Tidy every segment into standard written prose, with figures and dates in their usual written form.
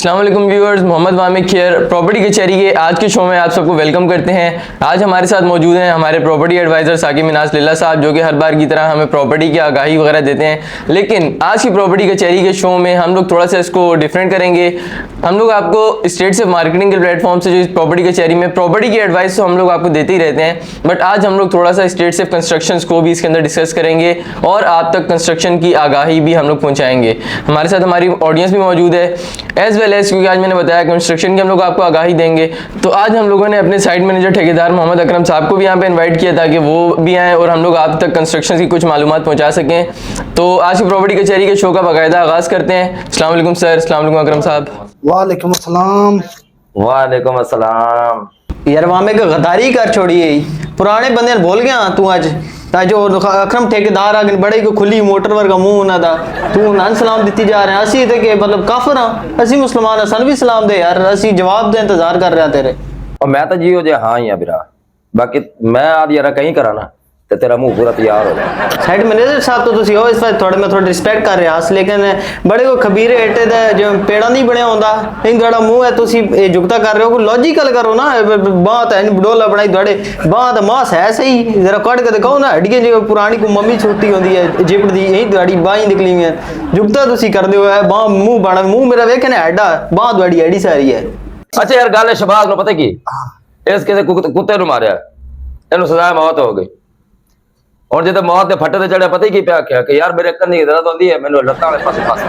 अस्सलाम वालेकुम viewers, Mohammad Wamiq here. Property कचहरी के आज के शो में आप सबको वेलकम करते हैं। आज हमारे साथ मौजूद हैं हमारे प्रॉपर्टी एडवाइज़र साकिब मिनाज लिल्ला साहब, जो कि हर बार की तरह हमें प्रॉपर्टी की आगाही वगैरह देते हैं। लेकिन आज की प्रॉपर्टी कचहरी के शो में हम लोग थोड़ा सा इसको डिफरेंट करेंगे। हम लोग आपको स्टेट से मार्केटिंग के प्लेटफॉर्म से जो इस प्रॉपर्टी कचहरी में प्रॉपर्टी की एडवाइस तो हम लोग आपको देते ही रहते हैं, बट आज हम लोग थोड़ा सा स्टेट से कंस्ट्रक्शन को भी इसके अंदर डिस्कस करेंगे और आप तक कंस्ट्रक्शन की आगाही भी हम लोग पहुँचाएंगे। हमारे साथ हमारी ऑडियंस भी मौजूद है एज वेल एज, क्योंकि आज मैंने बताया कंस्ट्रक्शन की हम लोग आपको आगाही देंगे। तो आज हम लोगों ने अपने साइट मैनेजर ठेकेदार मोहम्मद अकरम साहब को भी यहाँ पे इनवाइट किया ताकि वो भी आएँ और हम लोग आप तक कंस्ट्रक्शन की कुछ मालूमात पहुँचा सकें। तो आज की प्रॉपर्टी कचहरी के शो का बाकायदा आगाज़ करते हैं। अस्सलाम वालेकुम सर। अस्सलाम वालेकुम अकरम साहब। वालेकुम अस्सलाम। वालेकुम अस्सलाम। यार वहां में गद्दारी कर छोड़ी है, पुराने बंदे बोल गया तू आज जो अकरम ठेकेदार आगे बड़े को खुली मोटर वर्गा मुंह ना था तू नान सलाम दी जा रहे हैं। असी थे कि मतलब काफिर हां, असी मुसलमान हां, सन भी सलाम दे यार, असी जवाब दे इंतजार कर रहे हैं तेरे। और मैं तो जियो जे हाँ ही आ बिरा, बाकी मैं आज यार कहीं करा ना ते तेरा मुंह पूरा तैयार हो गया। साइड मैनेजर साहब तो तुसी हो इस पर थोड़े मैं थोड़ी रिस्पेक्ट कर रहा, लेकिन बड़े को खबीर एटे दा जो पेड़ा नहीं बनया होंदा इन थोड़ा मुंह है तुसी ये जुगता कर रहे हो, लॉजिकल करो ना। बात है बडोला बनाई थोड़े बात मास है सही, जरा कट के दिखाओ ना। हड्डियां जो पुरानी को मम्मी छोटी होंदी है जिपड़ दी यही थोड़ी बाही निकली है, जुगता तुसी कर दे हो बाह मुंह बना मुंह मेरा वेखे ना हड्डा बाह थोड़ी हड्डी सारी है। अच्छा यार गल शबाज नु पता की इस किसी कुत्ते नु मारिया इन्हू सजा मौत हो गई। और जो मौत के फटे चढ़िया पता ही की पिया क्या कि यार मेरे कन्नी दर्द होती है, मैंने लत्तां वाले पासे फस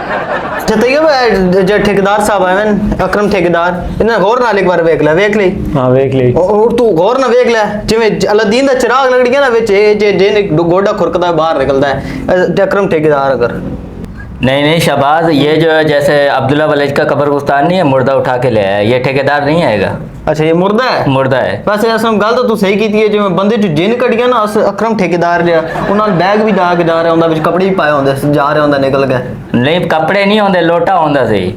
जो ठेकेदार साहब है अकरम ठेकेदार इन्हें गौर नाल एक बार वेख ले हाँ वेख ले और तू गौर ना वेख ले जिवें अलादीन दा चिराग लग गया ना विच जे गोडा खुरकदा है बाहर निकलदा है अकरम ठेकेदार। अगर नहीं शहबाज, ये जो है जैसे अब्दुल्ला वलेज का कब्रिस्तान नहीं है, मुर्दा उठा के ले आया, ये ठेकेदार नहीं आएगा। अच्छा ये मुर्दा है? मुर्दा है। वैसे असम गल तो तू सही की है, जो बंदे जो जिन कट गया ना अकरम ठेकेदार जो उन्होंने बैग भी ला के जा रहा होंदा, कपड़े भी पाए होंदे जा रहा होंदा निकल के। नहीं कपड़े नहीं होंदे, लोटा होंदा सही,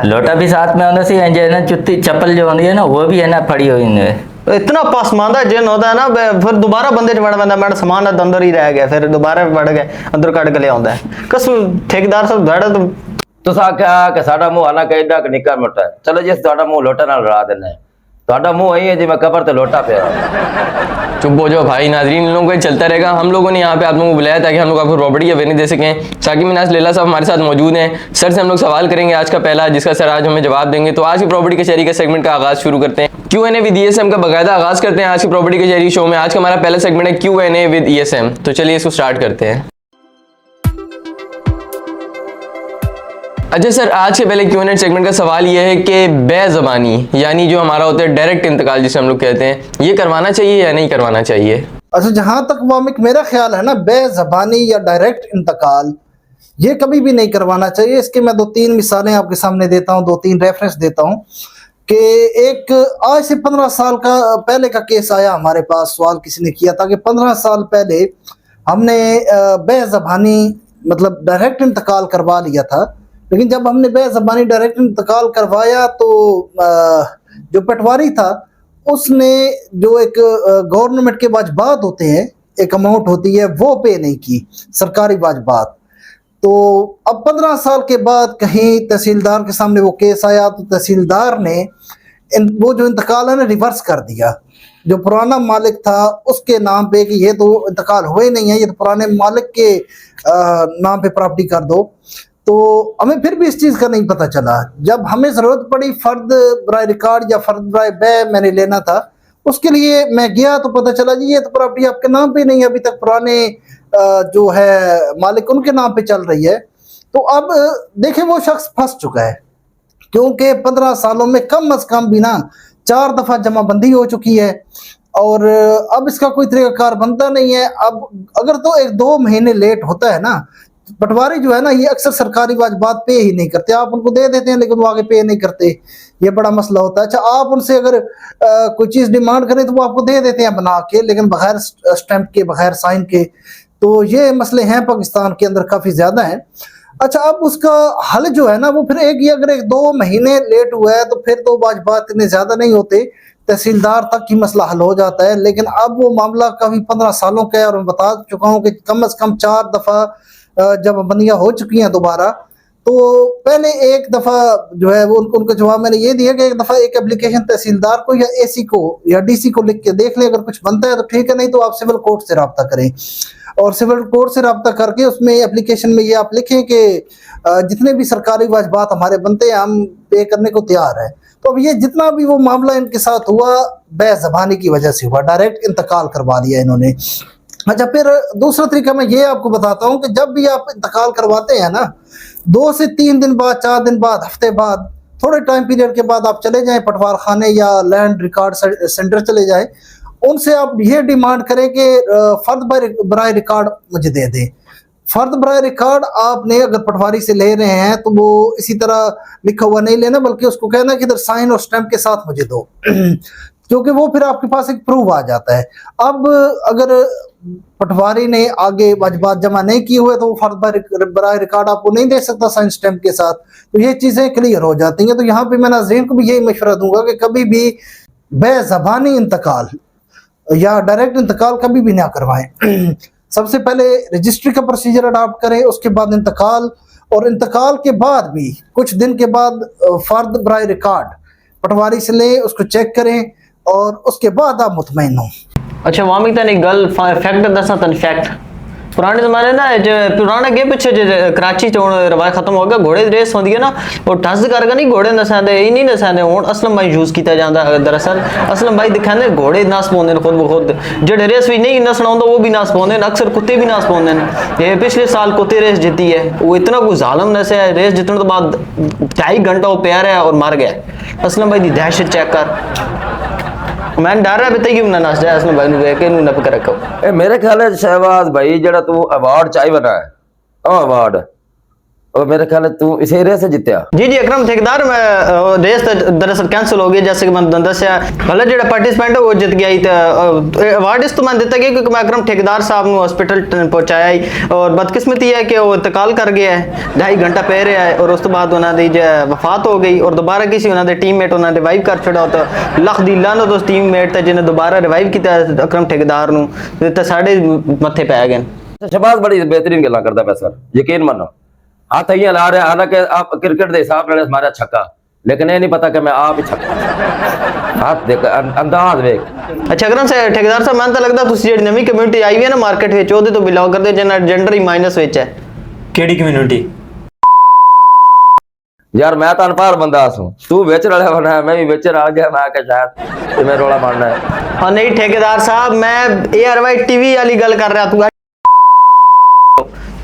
लोटा भी साथ में होंदा सी। जो ना जुत्ती चप्पल जो होंदी है ना वो भी है ना पड़ी हुई है। इतना पासमानदा जिन होता है ना, फिर दोबारा बंदे च वड़ बंदा मेरा सामान अंदर ही रह गया, फिर दोबारा बढ़ गए अंदर कट के ले आंदा है। कसम ठेकेदार साहब दाड़ा तो तुस आख्या कि साडा मुंह आना कहदा कि निक्का मोटा है। चलो जिस तुहाडा मुंह लोटा नाल लड़ा देना है, तुहाडा मुंह यही है जी मैं कबर ते लोटा पे। चुप हो जाओ भाई, नाजरीन इन लोगों का चलता रहेगा। हम लोगों ने यहाँ पे आप लोगों को बुलाया ताकि हम लोग आपको प्रॉपर्टी अवेयरनेस दे सकें। साकिब मिनाज लिल्ला साहब हमारे साथ मौजूद हैं। सर से हम लोग सवाल करेंगे आज का पहला, जिसका सर आज हमें जवाब देंगे। तो आज की प्रॉपर्टी कचहरी के सेगमेंट का आगाज शुरू करते हैं। Q&A विद ESM का बाकायदा आगाज करते हैं आज की प्रॉपर्टी कचहरी शो में। आज का हमारा पहला सेगमेंट है Q&A विद ESM। तो चलिए इसको स्टार्ट करते हैं। अच्छा सर, आज के पहले Q&A सेगमेंट का सवाल ये है कि बेज़बानी यानी जो हमारा होता है डायरेक्ट इंतकाल जिसे हम लोग कहते हैं, ये करवाना चाहिए या नहीं करवाना चाहिए? अच्छा, जहां तक वामिक मेरा ख्याल है ना, बेज़बानी या डायरेक्ट इंतकाल ये कभी भी नहीं करवाना चाहिए। इसके मैं 2-3 मिसालें आपके सामने देता हूँ, 2-3 रेफरेंस देता हूँ कि एक आज से 15 साल का पहले का केस आया हमारे पास। सवाल किसी ने किया था कि 15 साल पहले हमने बेज़बानी मतलब डायरेक्ट इंतकाल करवा लिया था, लेकिन जब हमने बेज़बानी डायरेक्ट इंतकाल करवाया तो जो पटवारी था उसने जो एक गवर्नमेंट के वाजबात होते हैं, एक अमाउंट होती है, वो पे नहीं की, सरकारी वाजबात। तो अब 15 साल के बाद कहीं तहसीलदार के सामने वो केस आया तो तहसीलदार ने वो जो इंतकाल है ना रिवर्स कर दिया। जो पुराना मालिक था उसके नाम पे कि ये तो इंतकाल हुए नहीं है, ये तो पुराने मालिक के नाम पे प्रॉपर्टी कर दो। तो हमें फिर भी इस चीज़ का नहीं पता चला। जब हमें ज़रूरत पड़ी फ़र्द बराए रिकॉर्ड या फ़र्द बराए बै मैंने लेना था, उसके लिए मैं गया तो पता चला जी ये तो प्रॉपर्टी आपके नाम पे नहीं है, अभी तक पुराने जो है मालिक उनके नाम पे चल रही है। तो अब देखें वो शख्स फंस चुका है, क्योंकि 15 सालों में कम अज़ कम भी ना 4 दफ़ा जमाबंदी हो चुकी है और अब इसका कोई तरीक़ाकार बनता नहीं है। अब अगर तो 1-2 महीने लेट होता है ना, पटवारी जो है ना ये अक्सर सरकारी वाजबात पे ही नहीं करते, आप उनको दे देते हैं लेकिन वो आगे पे नहीं करते, ये बड़ा मसला होता है। अच्छा, आप उनसे अगर कोई चीज़ डिमांड करें तो वो आपको दे देते हैं बना के, लेकिन बगैर स्टैंप के, बगैर साइन के। तो ये मसले हैं पाकिस्तान के अंदर काफ़ी ज़्यादा हैं। अच्छा, अब उसका हल जो है ना वो फिर अगर 1-2 महीने लेट हुआ है तो फिर तो वाजबात इतने ज़्यादा नहीं होते, तहसीलदार तक ही मसला हल हो जाता है। लेकिन अब वो मामला काफ़ी 15 सालों का है और मैं बता चुका हूँ कि कम अज़ कम 4 दफ़ा जब बंदियाँ हो चुकी हैं दोबारा, तो पहले एक दफा जो है वो उनको जवाब मैंने ये दिया कि एक दफा एक एप्लीकेशन तहसीलदार को या एसी को या डीसी को लिख के देख ले, अगर कुछ बनता है तो ठीक है, नहीं तो आप सिविल कोर्ट से रब्ता करें। और सिविल कोर्ट से रब्ता करके उसमें एप्लीकेशन में ये आप लिखें कि जितने भी सरकारी वाजिबात हमारे बनते हैं हम पे करने को तैयार है। तो अब ये जितना भी वो मामला इनके साथ हुआ बेज़बानी की वजह से हुआ, डायरेक्ट इंतकाल करवा दिया इन्होंने। अच्छा, फिर दूसरा तरीका मैं ये आपको बताता हूँ कि जब भी आप इंतकाल करवाते हैं ना, 2 से 3 दिन बाद, 4 दिन बाद, हफ्ते बाद, थोड़े टाइम पीरियड के बाद आप चले जाएं पटवार खाने या लैंड रिकॉर्ड सेंटर चले जाएं, उनसे आप ये डिमांड करें कि फर्द बराए रिकॉर्ड मुझे दे दें। फर्द बराए रिकॉर्ड आपने अगर पटवारी से ले रहे हैं तो वो इसी तरह लिखा हुआ नहीं लेना, बल्कि उसको कहना कि इधर साइन और स्टैंप के साथ मुझे दो क्योंकि वो फिर आपके पास एक प्रूफ आ जाता है। अब अगर पटवारी ने आगे वाजिबात जमा नहीं किए हुए तो वो फर्द बराए रिकॉर्ड आपको नहीं दे सकता साइन स्टैंप के साथ, तो ये चीज़ें क्लियर हो जाती हैं। तो यहाँ पे मैं नाज़रीन को भी यही मशवरा दूंगा कि कभी भी बेज़बानी इंतकाल या डायरेक्ट इंतकाल कभी भी ना करवाएं। सबसे पहले रजिस्ट्री का प्रोसीजर अडॉप्ट करें, उसके बाद इंतकाल, और इंतकाल के बाद भी कुछ दिन के बाद फर्द बराए रिकॉर्ड पटवारी से लें, उसको चेक करें और उसके बाद आप मुतमईन हो। अच्छा वामिक तन एक गल फैक्ट दसा तन फैक्ट पुराने ज़माने ना जो पुराने के पीछे जो कराची च रवाज खत्म हो गया, घोड़े रेस होती है ना, वो टस करके नहीं घोड़े नसाते ही नहीं नसाते हूँ असलम भाई यूज़ किया जाता है। दरअसल असलम भाई दिखाते घोड़े नस पाते हैं खुद ब खुद, जेडे रेस भी नहीं नसना होता वो भी नस पाते हैं, अक्सर कुत्ते भी नस पाते हैं। ये पिछले साल कुत्ते रेस जीती है, वो इतना कोई जालम नसे है, रेस जीतने के बाद 2.5 घंटा वो प्यार है और मर गया। असलम भाई की दहशत चेक कर, मैं डर रहा बताइए ना नस जाए असलम भाई नु के नु नप कर रखो। ए मेरे ख्याल है शहबाज भाई जरा तू अवार्ड चाहिए बना है, ओ अवार्ड और मेरे ख्याल है तू इसे रेस से जीत्या। जी जी अकरम ठेकेदार, मैं रेस दरअसल कैंसिल हो गई जैसे कि मैं दसिया, भले जो पार्टिसिपेंट है वो जित गया ही, तो अवार्ड इस तो मैं दिता गया क्योंकि मैं अकरम ठेकेदार साहब को हॉस्पिटल पहुंचाया ही, और बदकिस्मती है कि वो इंतकाल कर गया है, 2.5 घंटा पै रहा है, और उस तो बाद उन्होंने वफात हो गई, और दोबारा किसी उन्होंने टीममेट उन्होंने रिवाइव कर छड़ा, तो लख दी लानत उस टीममेट जिन्हें दोबारा रिवाइव किया अकरम ठेकेदार नूं, तो साढ़े मत्थे पै गए। शहबाज बड़ी बेहतरीन गल्लां करदा पिया सर, यकीन मनो हाथ इं ला रहा, हालांकि आप क्रिकेट के हिसाब नाल मारा छक्का, लेकिन ये नहीं पता कि मैं आप ही छक्का हाथ देख अंदाज वेख। अच्छा अकरम से ठेकेदार साहब मैं तो लगता तुसी जेडी नवी कम्युनिटी आई हुई है ना मार्केट विच ओदे तो बिलोंग करदे जिन्ना जेंडर ही माइनस विच है। केड़ी कम्युनिटी? यार मैं तो अनपढ़ बंदा हूं, तू बेच रहा बना, मैं भी बेच आ गया, मैं शायद तुम्हें रोला मारना है। हाँ नहीं ठेकेदार साहब मैं ARY TV वाली गल कर रहा तू,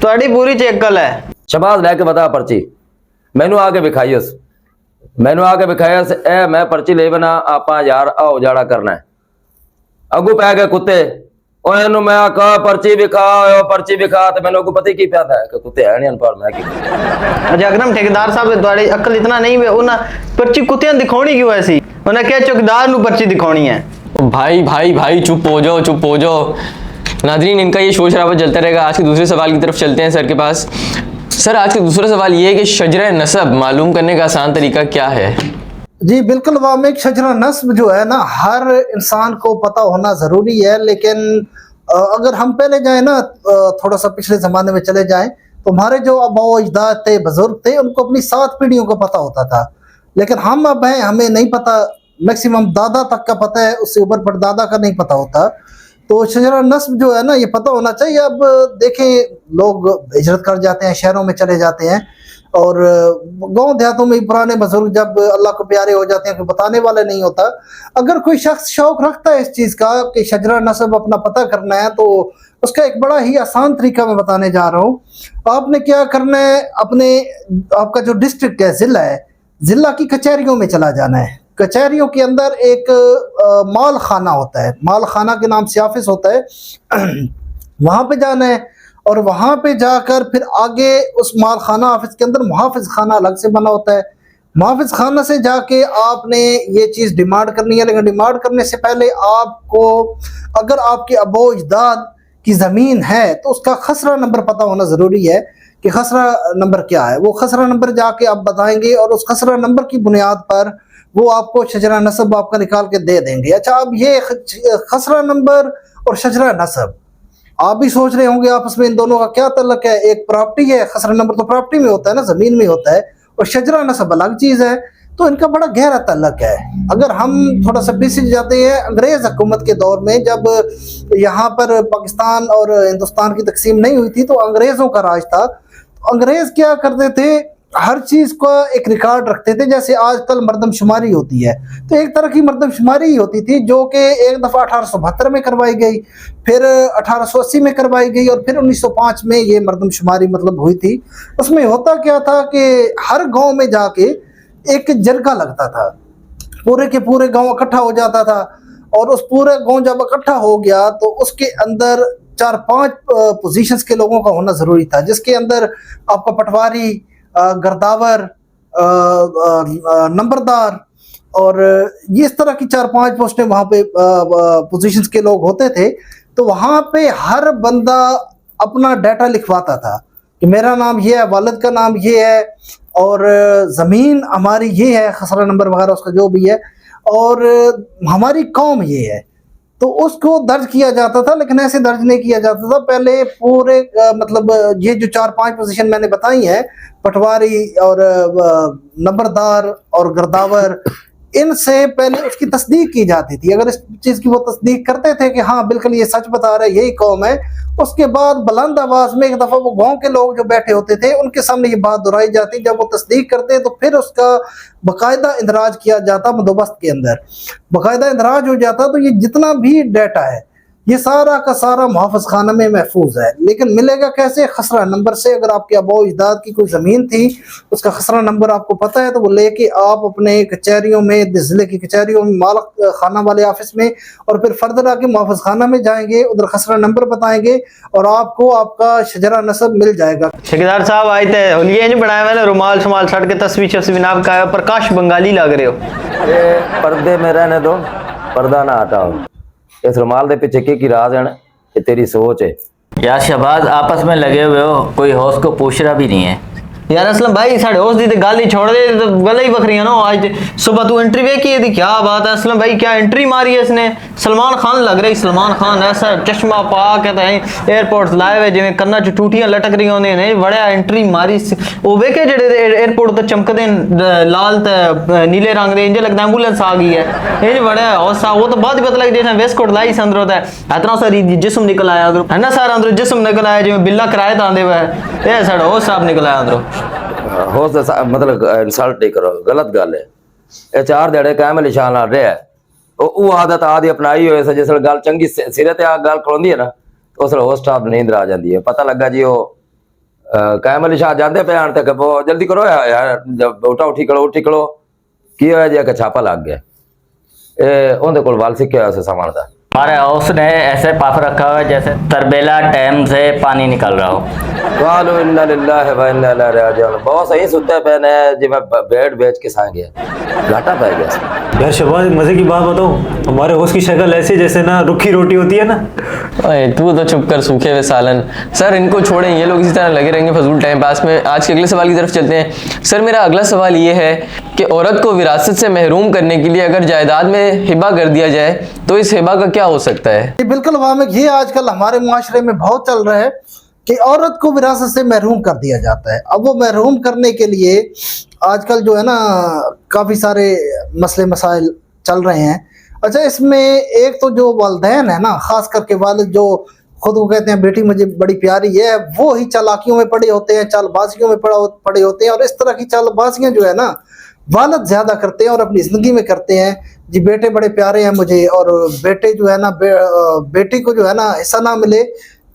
ਤੁਹਾਡੀ पूरी चेकल है। शहबाज लैके बता पर्ची मैनू आके विखाईस, मैनू आके विखाईस, ए मैं पर्ची ले बना आपा यार आओ जाड़ा करना है, अगू पै गए कुत्ते, ओए नु मैं कहा पर्ची विखा, पर्ची विखा, तो मैंने अगू पता ही की पिया था कि कुत्ते है नहीं अनपढ़, मैं की। अच्छा अकरम ठेकेदार साहब तुम्हारी अकल इतना नहीं है, उन्हें पर्ची कुत्तियां दिखानी क्यों ऐसी, उन्हें क्या चौकीदार नू पर्ची दिखानी है। भाई भाई भाई चुप हो जाओ, चुप हो जाओ। नाजरीन इनका ये शोर शराबा चलता रहेगा। आज के दूसरे सवाल की तरफ चलते हैं सर के पास। सर आज का दूसरा सवाल ये है कि शजरा नसब मालूम करने का आसान तरीका क्या है? जी बिल्कुल वामिक, शजरा नस्ब जो है ना हर इंसान को पता होना ज़रूरी है, लेकिन अगर हम पहले जाएं ना थोड़ा सा पिछले ज़माने में चले जाएं तो हमारे जो अबाओ अजदाद थे, बुजुर्ग थे, उनको अपनी 7 पीढ़ियों का पता होता था, लेकिन हम अब हैं हमें नहीं पता, मैक्सिमम दादा तक का पता है, उससे ऊपर परदादा का नहीं पता होता। तो शजरा नस्ब जो है ना ये पता होना चाहिए। अब देखें लोग हिजरत कर जाते हैं, शहरों में चले जाते हैं, और गांव देहातों में पुराने बुजुर्ग जब अल्लाह को प्यारे हो जाते हैं कोई बताने वाला नहीं होता। अगर कोई शख्स शौक रखता है इस चीज़ का कि शजरा नस्ब अपना पता करना है, तो उसका एक बड़ा ही आसान तरीका मैं बताने जा रहा हूँ। आपने क्या करना है, अपने आपका जो डिस्ट्रिक्ट है, ज़िला है, ज़िला की कचहरियों में चला जाना है। कचहरियों के अंदर एक माल खाना होता है, माल खाना के नाम से ऑफिस होता है, वहाँ पे जाना है, और वहाँ पे जाकर फिर आगे उस माल खाना ऑफिस के अंदर मुहाफिज खाना अलग से बना होता है। मुहाफिज खाना से जाके आपने ये चीज़ डिमांड करनी है, लेकिन डिमांड करने से पहले आपको अगर आपके अबो अजदाद की ज़मीन है तो उसका खसरा नंबर पता होना ज़रूरी है कि खसरा नंबर क्या है। वो खसरा नंबर जाके आप बताएंगे और उस खसरा नंबर की बुनियाद पर वो आपको शजरा नस्ब आपका निकाल के दे देंगे। अच्छा अब ये खसरा नंबर और शजरा नस्ब आप भी सोच रहे होंगे आपस में इन दोनों का क्या तल्लक है। एक प्रॉपर्टी है, खसरा नंबर तो प्रॉपर्टी में होता है ना, जमीन में होता है, और शजरा नसब अलग चीज है। तो इनका बड़ा गहरा तल्लक है। अगर हम थोड़ा सा पीछे जाते हैं अंग्रेज हुकूमत के दौर में, जब यहाँ पर पाकिस्तान और हिंदुस्तान की तकसीम नहीं हुई थी तो अंग्रेजों का राज था। तो अंग्रेज क्या करते थे, हर चीज का एक रिकॉर्ड रखते थे। जैसे आजकल मरदमशुमारी होती है, तो एक तरह की मरदमशुमारी ही होती थी, जो कि एक दफा 1872 में करवाई गई, फिर 1880 में करवाई गई, और फिर 1905 में ये मरदमशुमारी मतलब हुई थी। उसमें होता क्या था कि हर गांव में जाके एक जरगा लगता था, पूरे के पूरे गांव इकट्ठा हो जाता था, और उस पूरे गांव जब इकट्ठा हो गया तो उसके अंदर 4-5 पोजीशंस के लोगों का होना जरूरी था, जिसके अंदर आपका पटवारी, गर्दावर, नंबरदार, और ये इस तरह की 4-5 पोस्टें वहाँ पे पोजीशंस के लोग होते थे। तो वहाँ पे हर बंदा अपना डाटा लिखवाता था कि मेरा नाम ये है, वालिद का नाम ये है, और ज़मीन हमारी ये है, खसरा नंबर वगैरह उसका जो भी है, और हमारी कौम ये है। तो उसको दर्ज किया जाता था, लेकिन ऐसे दर्ज नहीं किया जाता था पहले। पूरे मतलब ये जो 4-5 पोजीशन मैंने बताई हैं, पटवारी और नंबरदार और गर्दावर, इनसे पहले उसकी तस्दीक की जाती थी। अगर इस चीज की वो तस्दीक करते थे कि हाँ बिल्कुल ये सच बता रहा है, यही कौम है, उसके बाद बुलंद आवाज में एक दफा वो गांव के लोग जो बैठे होते थे उनके सामने ये बात दोहराई जाती। जब वो तस्दीक करते तो फिर उसका बाकायदा इंदराज किया जाता, बंदोबस्त के अंदर बाकायदा इंदराज हो जाता। तो ये जितना भी डाटा है ये सारा का सारा मुहाफ़िज़ खाना में महफूज है। लेकिन मिलेगा कैसे? खसरा नंबर से। अगर आपके आबो अजदाद की कोई ज़मीन थी, उसका खसरा नंबर आपको पता है, तो वो लेके आप अपने कचहरियों में, ज़िले की कचहरियों में, मालिक खाना वाले ऑफिस में, और फिर फर्दर आके मुहाफ़िज़ खाना में जाएंगे, उधर खसरा नंबर बताएंगे और आपको आपका शजरा नसब मिल जाएगा। ठेकेदार साहब आए थे होलिये नहीं बनाया मैंने, रुमाल शुमाल छड़ के तस्वीर शस्वीर नाम का है, प्रकाश बंगाली लग रहे हो। ये पर्दे में रहने दो, पर्दा ना हटाओ। इस रुमाल के पीछे की राज है ना, ये तेरी सोच है। यार शहबाज आपस में लगे हुए हो, कोई होश को पूछ रहा भी नहीं है। यार असलम भाई साढ़े होश दी गल ही छोड़ दे, तो गल ही बखरी है ना। आज सुबह तू एंट्री वे की थी, क्या बात है असलम भाई, क्या एंट्री मारी है इसने। सलमान खान लग रही, सलमान खान ऐसा चश्मा पा के तो एयरपोर्ट लाए हुए जिवें कन्ना च टूटियां लटक रही होंगे ने, बड़ा एंट्री मारी। वो वेखे जेडे एयरपोर्ट तो चमकदे लाल ते नीले रंग दे, इंज लगदा एंबुलेंस आ गई है, इंज बड़ा हौसा। वो तो बाद ही पता लग जैसे वेस्ट कोट लाई संदरो था, इतना सारी जिस्म निकल आया अंदरों, है ना सारा अंदरों जिस्म निकल आया जिवें बिल्ला किराए तो आंदे हुए, ये साढ़ा होश साहब निकल आया अंदरों। होश मतलब इंसल्ट नहीं करो, गलत गल है। ये 4 दिहाड़े कायम अली शाह नाल रहा है, वो आदत आदि अपनाई हुई है। जिस गल चंगी सिरे ते गल खलोंदी है ना, तो उस होस्ट स्टाफ नींद आ जाती है। पता लगा जी वो कायम अली शाह जाते पे आने तक, वो जल्दी करो यार, उठा उठी करो की होया जी, कि छापा लग गया। ये उनके कोल वाल सीखे उस सामान का। हमारे हाउस ने ऐसे पफ रखा हुआ है जैसे तरबेला डैम से पानी निकल रहा हो। वालो इन्ना लिल्लाहि व इन्ना इलैहि राजिऊन। बहुत सही सुते पे ने जी, मैं बेड बेच के सो गया, घाटा पै गया। यार शहबाज मजे की बात बताऊं, हमारे होस्ट की शक्ल ऐसी जैसे ना रुखी रोटी होती है ना। ओए तू तो चुप कर, सूखे हुए सालन। सर इनको छोड़ें, ये लोग इसी तरह लगे रहेंगे फजूल टाइम पास में। आज के अगले सवाल की तरफ चलते हैं। सर मेरा अगला सवाल ये है कि औरत को विरासत से महरूम करने के लिए अगर जायदाद में हिबा कर दिया जाए तो इस हिबा का क्या हो सकता है? ये बिल्कुल वामिक, ये आजकल हमारे मुआशरे में बहुत चल रहा है कि औरत को विरासत से महरूम कर दिया जाता है। अब वो महरूम करने के लिए आजकल जो है ना काफ़ी सारे मसले मसाइल चल रहे हैं। अच्छा, इसमें एक तो जो वालिदैन है ना, ख़ास करके वालिद जो खुद को कहते हैं बेटी मुझे बड़ी प्यारी है, वो ही चालाकियों में पड़े होते हैं, चालबाजियों में पड़े होते हैं। और इस तरह की चालबाजियाँ जो है ना वालिद ज़्यादा करते हैं और अपनी ज़िंदगी में करते हैं जी, बेटे बड़े प्यारे हैं मुझे, और बेटे जो है ना बेटी को जो है ना हिस्सा ना मिले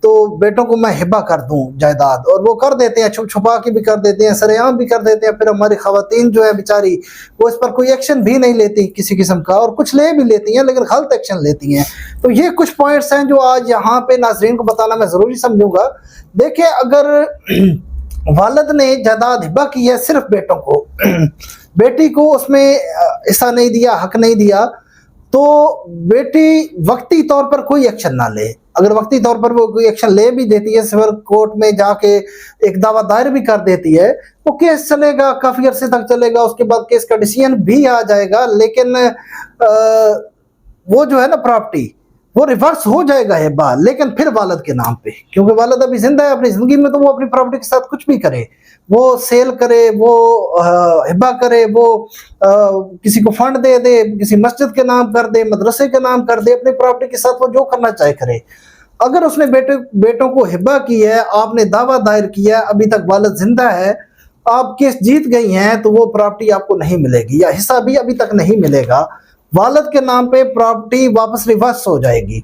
तो बेटों को मैं हिबा कर दूं जायदाद, और वो कर देते हैं, छुप छुपा के भी कर देते हैं, सरेआम भी कर देते हैं। फिर हमारी खवातीन जो है बेचारी, वो इस पर कोई एक्शन भी नहीं लेती किसी किस्म का, और कुछ ले भी लेती हैं लेकिन गलत एक्शन लेती हैं। तो ये कुछ पॉइंट्स हैं जो आज यहाँ पे नाज़रीन को बताना मैं ज़रूरी समझूंगा। देखिए, अगर वालिद ने जायदाद हिबा की है सिर्फ बेटों को, बेटी को उसमें हिस्सा नहीं दिया, हक नहीं दिया, तो बेटी वक्ती तौर पर कोई एक्शन ना ले। अगर वक्ती तौर पर वो कोई एक्शन ले भी देती है, सिविल कोर्ट में जाके एक दावा दायर भी कर देती है, वो केस चलेगा, काफ़ी अरसे तक चलेगा, उसके बाद केस का डिसीजन भी आ जाएगा। लेकिन वो जो है ना प्रॉपर्टी, वो रिवर्स हो जाएगा हिब्बा, लेकिन फिर वालिद के नाम पे, क्योंकि वालिद अभी जिंदा है अपनी जिंदगी में, तो वो अपनी प्रॉपर्टी के साथ कुछ भी करे, वो सेल करे, वो हिब्बा करे, वो किसी को फंड दे दे, किसी मस्जिद के नाम कर दे, मदरसे के नाम कर दे, अपनी प्रॉपर्टी के साथ वो जो करना चाहे करे। अगर उसने बेटों को हिब्बा की है, आपने दावा दायर किया, अभी तक वालिद जिंदा है, आप केस जीत गई हैं, तो वो प्रॉपर्टी आपको नहीं मिलेगी, या हिस्सा भी अभी तक नहीं मिलेगा। वालिद के नाम पे प्रॉपर्टी वापस रिवर्स हो जाएगी।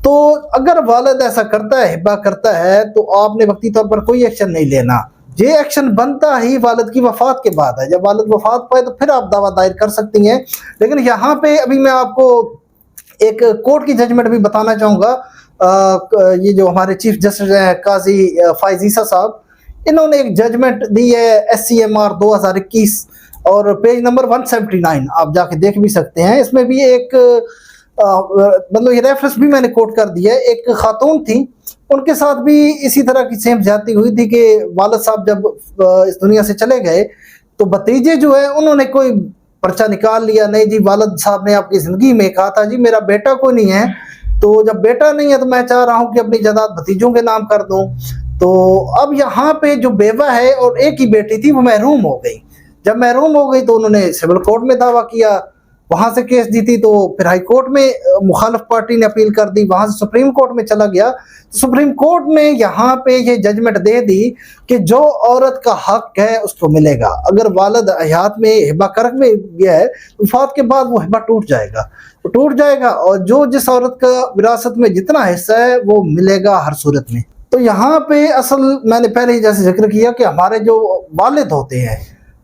तो अगर वालिद ऐसा करता है, हिब्बा करता है, तो आपने वक्ती तौर पर कोई एक्शन नहीं लेना। ये एक्शन बनता ही वालिद की वफात के बाद है। जब वालिद वफात पाए तो फिर आप दावा दायर कर सकती हैं। लेकिन यहाँ पे अभी मैं आपको एक कोर्ट की जजमेंट भी बताना चाहूँगा। ये जो हमारे चीफ जस्टिस हैं काजी फाइज ईसा साहब, इन्होंने एक जजमेंट दी है SCMR 2021 और पेज नंबर 179, आप जाके देख भी सकते हैं। इसमें भी एक मतलब ये रेफरेंस भी मैंने कोट कर दिया है। एक खातून थी, उनके साथ भी इसी तरह की सेम ज्यादती हुई थी कि वालिद साहब जब इस दुनिया से चले गए तो भतीजे जो है उन्होंने कोई पर्चा निकाल लिया, नहीं जी वालिद साहब ने आपकी जिंदगी में कहा था जी मेरा बेटा कोई नहीं है, तो जब बेटा नहीं है तो मैं चाह रहा हूँ कि अपनी जायदाद भतीजों के नाम कर दूं। तो अब यहाँ पे जो बेवा है और एक ही बेटी थी वो महरूम हो गई। जब महरूम हो गई तो उन्होंने सिविल कोर्ट में दावा किया, वहां से केस जीती, तो फिर हाई कोर्ट में मुखालिफ पार्टी ने अपील कर दी, वहां से सुप्रीम कोर्ट में चला गया। सुप्रीम कोर्ट ने यहाँ पे ये जजमेंट दे दी कि जो औरत का हक है उसको मिलेगा। अगर वालिद हयात में हिब्बा कर में गया है, वफात के बाद वो हिब्बा टूट जाएगा, वो टूट जाएगा, और जो जिस औरत का विरासत में जितना हिस्सा है वो मिलेगा हर सूरत में। तो यहाँ पे असल मैंने पहले ही जैसे जिक्र किया कि हमारे जो वालिद होते हैं,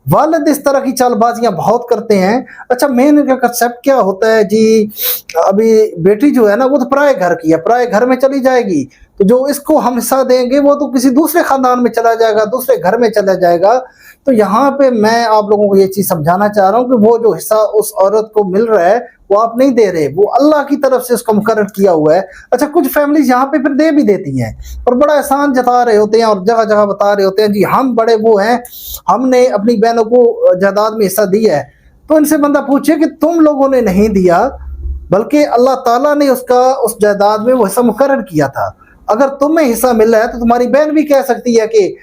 वालिद इस तरह की चालबाजियां बहुत करते हैं। अच्छा, मेन का कंसेप्ट क्या होता है जी, अभी बेटी जो है ना वो तो पराए घर की है, पराए घर में चली जाएगी, तो जो इसको हम हिस्सा देंगे वो तो किसी दूसरे खानदान में चला जाएगा, दूसरे घर में चला जाएगा। तो यहाँ पे मैं आप लोगों को ये चीज समझाना चाह रहा हूँ कि वो जो हिस्सा उस औरत को मिल रहा है वो आप नहीं दे रहे, वो अल्लाह की तरफ से उसका मुकर्रर किया हुआ है। अच्छा, कुछ फैमिलीज यहाँ पे फिर दे भी देती हैं और बड़ा एहसान जता रहे होते हैं और जगह जगह बता रहे होते हैं जी हम बड़े वो हैं, हमने अपनी बहनों को जायदाद में हिस्सा दिया है। तो इनसे बंदा पूछे कि तुम लोगों ने नहीं दिया, बल्कि अल्लाह ताला ने उसका उस जायदाद में वो हिस्सा मुकर्रर किया था। अगर तुम्हें हिस्सा मिल रहा है तो तुम्हारी बहन भी कह सकती है कि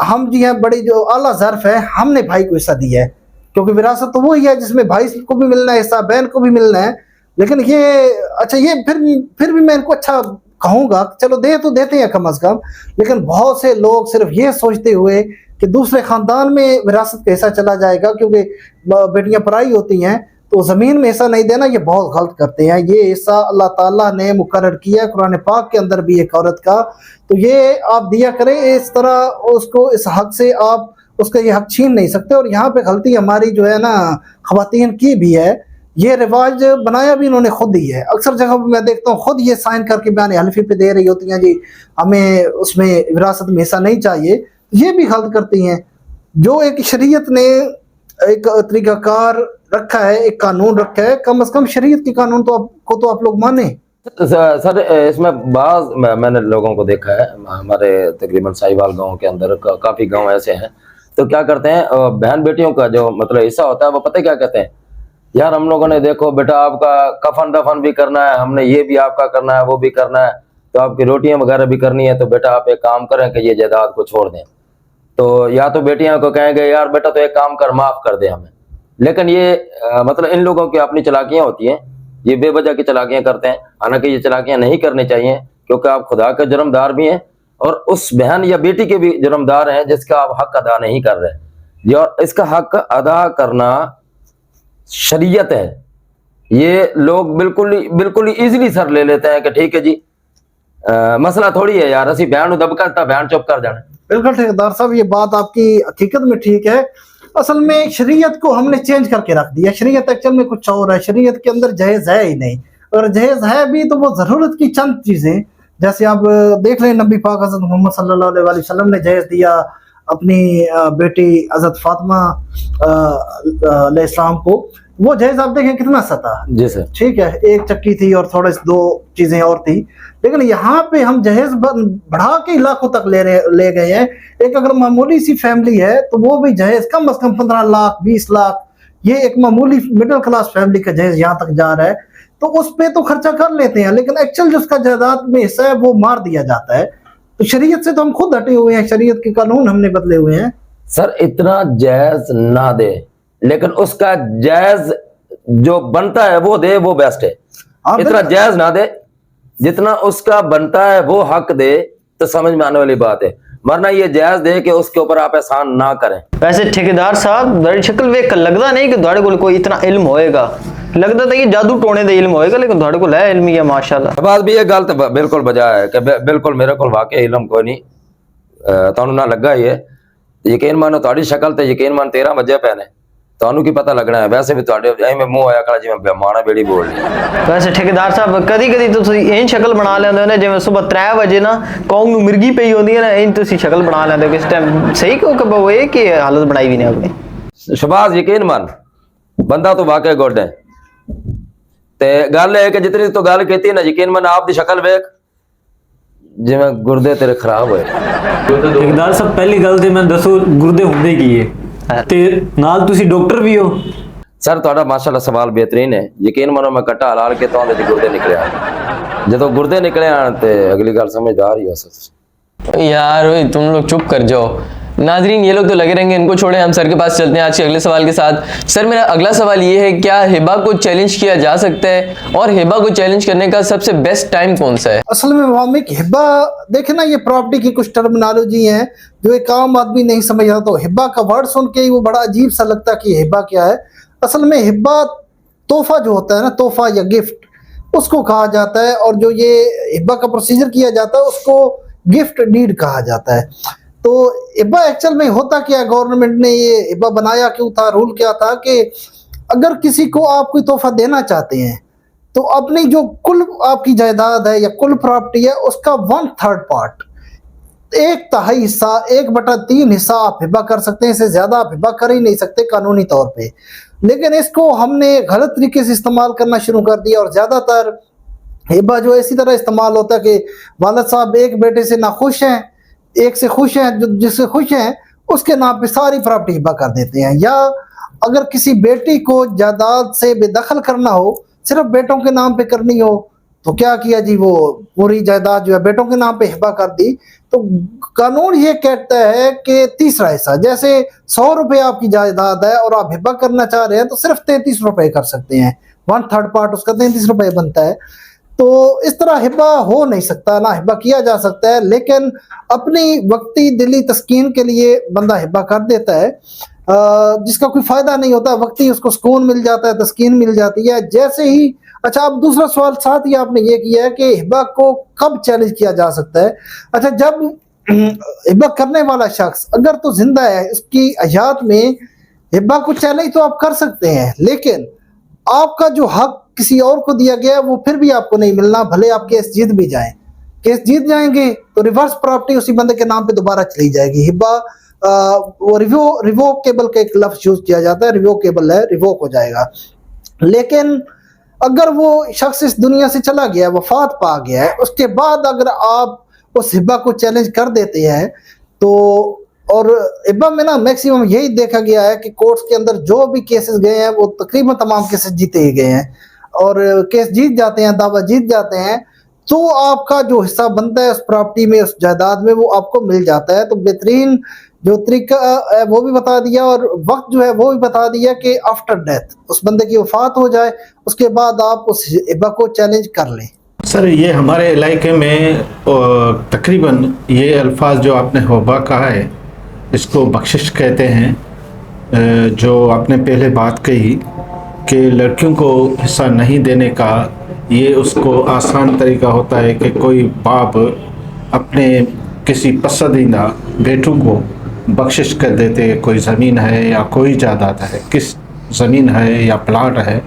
हम जी हैं बड़ी जो आला ज़र्फ है, हमने भाई को हिस्सा दिया है, क्योंकि विरासत तो वही है जिसमें भाई को भी मिलना है हिस्सा, बहन को भी मिलना है। लेकिन ये अच्छा, ये फिर भी मैं इनको अच्छा कहूँगा, चलो दे तो देते हैं कम अज कम, लेकिन बहुत से लोग सिर्फ ये सोचते हुए कि दूसरे खानदान में विरासत का हिस्सा चला जाएगा क्योंकि बेटियां पराई होती हैं, तो ज़मीन में हिस्सा नहीं देना, ये बहुत गलत करते हैं। ये हिस्सा अल्लाह ताला ने मुकर्रर किया है कुरान पाक के अंदर भी एक औरत का, तो ये आप दिया करें। इस तरह उसको इस हक से आप उसका ये हक छीन नहीं सकते। और यहाँ पे गलती हमारी जो है ना ख़वातीन की भी है, ये रिवाज बनाया भी इन्होंने खुद ही है। अक्सर जगह पे मैं देखता हूँ खुद ये साइन करके बयान हल्फी पे दे रही होती हैं जी हमें उसमें विरासत में हिस्सा नहीं चाहिए, ये भी गलत करती हैं। जो एक शरीयत ने एक तरीकाकार रखा है, एक कानून रखा है, कम से कम शरीयत के कानून तो आप लोग माने। सर इसमें मैंने लोगों को देखा है, हमारे तकरीबन साहिवाल गांव के अंदर काफी गांव ऐसे हैं, तो क्या करते हैं बहन बेटियों का जो मतलब हिस्सा होता है वो पता है क्या कहते हैं, यार हम लोगों ने देखो बेटा आपका कफन दफन भी करना है, हमने ये भी आपका करना है, वो भी करना है, तो आपकी रोटियां वगैरह भी करनी है, तो बेटा आप एक काम करें कि ये जायदाद को छोड़ दें। तो या तो बेटियां को कहेंगे यार बेटा तो एक काम कर, माफ कर दे हमें। लेकिन ये मतलब इन लोगों की अपनी चालाकियां होती हैं, ये बेवजह की चालाकियां करते हैं। हालांकि ये चालाकियां नहीं करनी चाहिए, क्योंकि आप खुदा के जुर्मदार भी हैं और उस बहन या बेटी के भी जुर्मदार हैं जिसका आप हक अदा नहीं कर रहे। और इसका हक अदा करना शरीयत है। ये लोग बिल्कुल इजीली सर ले लेते हैं कि ठीक है जी मसला थोड़ी है यार, असी बहन दबका बहन चुप कर जाना। बिल्कुल ठेकेदार साहब, ये बात आपकी हकीकत में ठीक है। असल में शरीयत को हमने चेंज करके रख दिया। शरीयत एक्चुअल में कुछ और है, शरीयत के अंदर जहेज है ही नहीं, और जहेज है भी तो वो जरूरत की चंद चीजें, जैसे आप देख रहे हैं नबी पाक हज़रत मोहम्मद सल्लल्लाहु अलैहि वसल्लम ने जहेज दिया अपनी बेटी हज़रत फातिमा अलैहिस्सलाम को। वो जहेज आप देखें कितना सा था जी सर, ठीक है, एक चक्की थी और थोड़े दो चीजें और थी, लेकिन यहाँ पे हम जहेज बढ़ा के लाखों तक ले गए हैं। एक अगर मामूली सी फैमिली है तो वो भी जहेज कम से कम 15 लाख 20 लाख, ये एक मामूली मिडिल क्लास फैमिली का जहेज यहाँ तक जा रहा है। तो उस पे तो खर्चा कर लेते हैं, लेकिन एक्चुअल जो उसका जायदाद में हिस्सा है वो मार दिया जाता है। तो शरीयत से तो हम खुद हटे हुए हैं, शरीयत के कानून हमने बदले हुए हैं। सर इतना जायज ना दे, लेकिन उसका जायज जो बनता है वो दे, वो बेस्ट है। हाँ, इतना बिल्कुल। जायज ना दे, जितना उसका बनता है वो हक दे, तो समझ में आने वाली बात है। वरना ये जायज दे कि उसके ऊपर आप एहसान ना करें। वैसे ठेकेदार साहब दड़ी शक्ल वेख कर लगता नहीं कि थोड़े को कोई इतना इल्म होएगा, लगता था कि जादू टोने का इल्म होएगा, लेकिन थोड़े को है इल्म, माशाल्लाह। बात भी ये गल तो बिल्कुल बजा है कि बिल्कुल मेरे को वाकई इलम कोई नहीं, ਤੁਹਾਨੂੰ ना लगा ही है। यकीन मानो ਤੁਹਾਡੀ शक्ल ਤੇ यकीन मान 13 ਵਜੇ ਪਏ ਨੇ, ਤੁਹਾਨੂੰ ਕੀ ਪਤਾ ਲੱਗਣਾ ਹੈ। ਵੈਸੇ ਵੀ ਤੁਹਾਡੇ ਐਵੇਂ ਮੂੰਹ ਆਇਆ ਕਲਾ ਜਿਵੇਂ ਮਾਣਾ ਬੇੜੀ ਬੋਲ ਰਹੀ। वैसे ठेकेदार साहब कदी कदी तो इन शक्ल बना लेंदे हो ना, जिवें सुबह 3 ਵਜੇ ना कौम ਨੂੰ मिर्गी पई होंदी है ना, इन तुसी शक्ल बना लेंदे हो किस टाइम। सही को कब वो है कि हालत बनाई भी नहीं आपने। शबाज यकीन मान बंदा तो वाकई गुड है। ते गल है कि जितनी तो गल की ना, यकीन मान आप दी शक्ल वेख जिवें गुर्दे तेरे खराब होए। ठेकेदार साहब पहली गल ते मैं दसो गुर्दे हुंदे की है ते नाल तुसी डॉक्टर भी हो। सर ਤੁਹਾਡਾ माशाल्लाह सवाल बेहतरीन है। यकीन मानो मैं कट्टा हलाल के तो अंदर गुर्दे निकले आए, जदों गुर्दे निकले आन ते अगली गल समझदार ही हो सर। यार ओए तुम लोग चुप कर जाओ। नाजरीन ये लोग तो लगे रहेंगे, इनको छोड़े, हम सर के पास चलते हैं आज के अगले सवाल के साथ। सर मेरा अगला सवाल ये है, क्या हिबा को चैलेंज किया जा सकता है, और हिबा को चैलेंज करने का सबसे बेस्ट टाइम कौन सा है? असल में वामिक हिब्बा देखे ना, ये प्रॉपर्टी की कुछ टर्मिनोलॉजी है जो एक आम आदमी नहीं समझता। तो हिब्बा का वर्ड सुन के ही वो बड़ा अजीब सा लगता है कि हिब्बा क्या है। असल में हिब्बा तोहफा जो होता है ना, तोहफा या गिफ्ट, उसको कहा जाता है। और जो ये हिब्बा का प्रोसीजर किया जाता है उसको गिफ्ट डीड कहा जाता है। तो हिब्बा एक्चुअल में होता क्या, गवर्नमेंट ने ये हिब्बा बनाया क्यों था, रूल क्या था कि अगर किसी को आप कोई तोहफा देना चाहते हैं तो अपनी जो कुल आपकी जायदाद है या कुल प्रॉपर्टी है उसका 1/3 पार्ट, 1/3 हिस्सा, 1/3 हिस्सा आप हिब्बा कर सकते हैं। इससे ज्यादा आप हिब्बा कर ही नहीं सकते कानूनी तौर पे। लेकिन इसको हमने गलत तरीके से इस्तेमाल करना शुरू कर दिया, और ज्यादातर हिब्बा जो इसी तरह इस्तेमाल होता है कि वालिद साहब एक बेटे से ना खुश हैं, एक से खुश हैं, जो जिससे खुश हैं उसके नाम पे सारी प्रॉपर्टी हिब्बा कर देते हैं। या अगर किसी बेटी को जायदाद से बेदखल करना हो, सिर्फ बेटों के नाम पे करनी हो, तो क्या किया जी, वो पूरी जायदाद जो है बेटों के नाम पे हिब्बा कर दी। तो कानून ये कहता है कि तीसरा हिस्सा, जैसे 100 रुपये आपकी जायदाद है और आप हिब्बा करना चाह रहे हैं तो सिर्फ 33 रुपये कर सकते हैं। 1/3 पार्ट उसका 33 रुपये बनता है। तो इस तरह हिब्बा हो नहीं सकता, ना हिब्बा किया जा सकता है। लेकिन अपनी वक्ती दिली तस्कीन के लिए बंदा हिब्बा कर देता है, जिसका कोई फायदा नहीं होता। वक्ती उसको सुकून मिल जाता है, तस्कीन मिल जाती है। जैसे ही अच्छा, अब दूसरा सवाल साथ ही आपने ये किया है कि हिब्बा को कब चैलेंज किया जा सकता है। अच्छा, जब हिब्बा करने वाला शख्स अगर तो जिंदा है, उसकी हयात में हिब्बा को चैलेंज तो आप कर सकते हैं, लेकिन आपका जो हक किसी और को दिया गया है वो फिर भी आपको नहीं मिलना, भले आप केस जीत भी जाएं। केस जीत जाएंगे तो रिवर्स प्रॉपर्टी उसी बंदे के नाम पे दोबारा चली जाएगी। हिब्बा वो रिवोकेबल का एक लफ्ज यूज किया जाता है, रिवोकेबल है, रिवोक हो जाएगा। लेकिन अगर वो शख्स इस दुनिया से चला गया, वफात पा गया है, उसके बाद अगर आप उस हिब्बा को चैलेंज कर देते हैं तो, और हिब्बा में ना मैक्सिमम यही देखा गया है कि कोर्ट्स के अंदर जो भी केसेस गए हैं वो तकरीबन तमाम केसेस जीते ही गए हैं, और केस जीत जाते हैं, दावा जीत जाते हैं, तो आपका जो हिस्सा बनता है उस प्रॉपर्टी में, उस जायदाद में, वो आपको मिल जाता है। तो बेहतरीन जो तरीका है वो भी बता दिया, और वक्त जो है वो भी बता दिया कि आफ्टर डेथ, उस बंदे की वफात हो जाए उसके बाद आप उस हिब्बा को चैलेंज कर लें। सर ये हमारे इलाके में तकरीबन ये अल्फाज जो आपने हिब्बा कहा है इसको बख्शिश कहते हैं। जो आपने पहले बात कही कि लड़कियों को हिस्सा नहीं देने का, ये उसको आसान तरीका होता है कि कोई बाप अपने किसी पसंदीदा बेटों को बख्शिश कर देते हैं। कोई ज़मीन है या कोई जायदाद है, किस ज़मीन है या प्लाट है,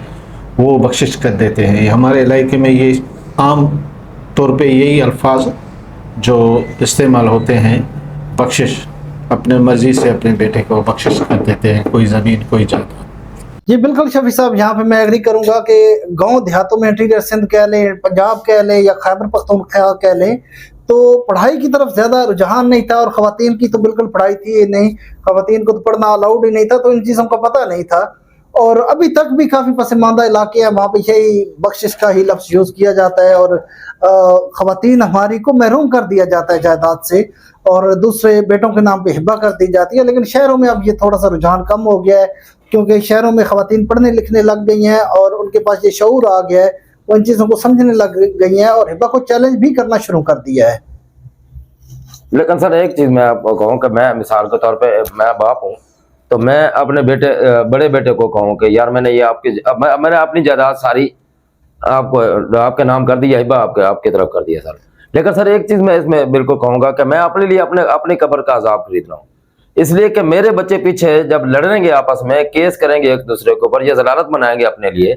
वो बख्शिश कर देते हैं। हमारे इलाके में ये आम तौर पे यही अल्फाज जो इस्तेमाल होते हैं, बख्शिश, अपने मर्ज़ी से अपने बेटे को बख्शिश कर देते हैं, कोई ज़मीन कोई जायदाद। जी बिल्कुल शफी साहब, यहाँ पे मैं एग्री करूंगा कि गांव देहातों में इंटीरियर सिंध कह लें, पंजाब कह लें या खैबर पख्तूनख्वा कह लें, तो पढ़ाई की तरफ ज़्यादा रुझान नहीं था, और ख़वातीन की तो बिल्कुल पढ़ाई थी ही नहीं, ख़वातीन को तो पढ़ना अलाउड ही नहीं था, तो इन चीज़ों का पता नहीं था। और अभी तक भी काफ़ी पसमानदा इलाके हैं, वहाँ पे यही बख्शिश का ही लफ्ज़ यूज़ किया जाता है और ख़वातीन हमारी को महरूम कर दिया जाता है जायदाद से और दूसरे बेटों के नाम पे हिब्बा कर दी जाती है। लेकिन शहरों में अब ये थोड़ा सा रुझान कम हो गया है, क्योंकि शहरों में ख़वातीन पढ़ने लिखने लग गई हैं और उनके पास ये शऊर आ गया है, वो इन चीज़ों को समझने लग गई हैं और हिब्बा को चैलेंज भी करना शुरू कर दिया है। लेकिन सर एक चीज मैं आपको कहूँ कि मैं मिसाल के तौर पे मैं बाप हूँ, तो मैं अपने बड़े बेटे को कहूँ कि यार मैंने ये मैंने अपनी जायदाद सारी आपके नाम कर दिया, हिब्बा आपकी तरफ कर दिया सर। लेकिन सर एक चीज मैं इसमें बिल्कुल कहूंगा कि मैं अपने लिए अपनी कब्र का अजाब खरीद रहा हूँ, इसलिए कि मेरे बच्चे पीछे जब लड़ेंगे आपस में, केस करेंगे एक दूसरे के ऊपर या जलालत बनाएंगे अपने लिए,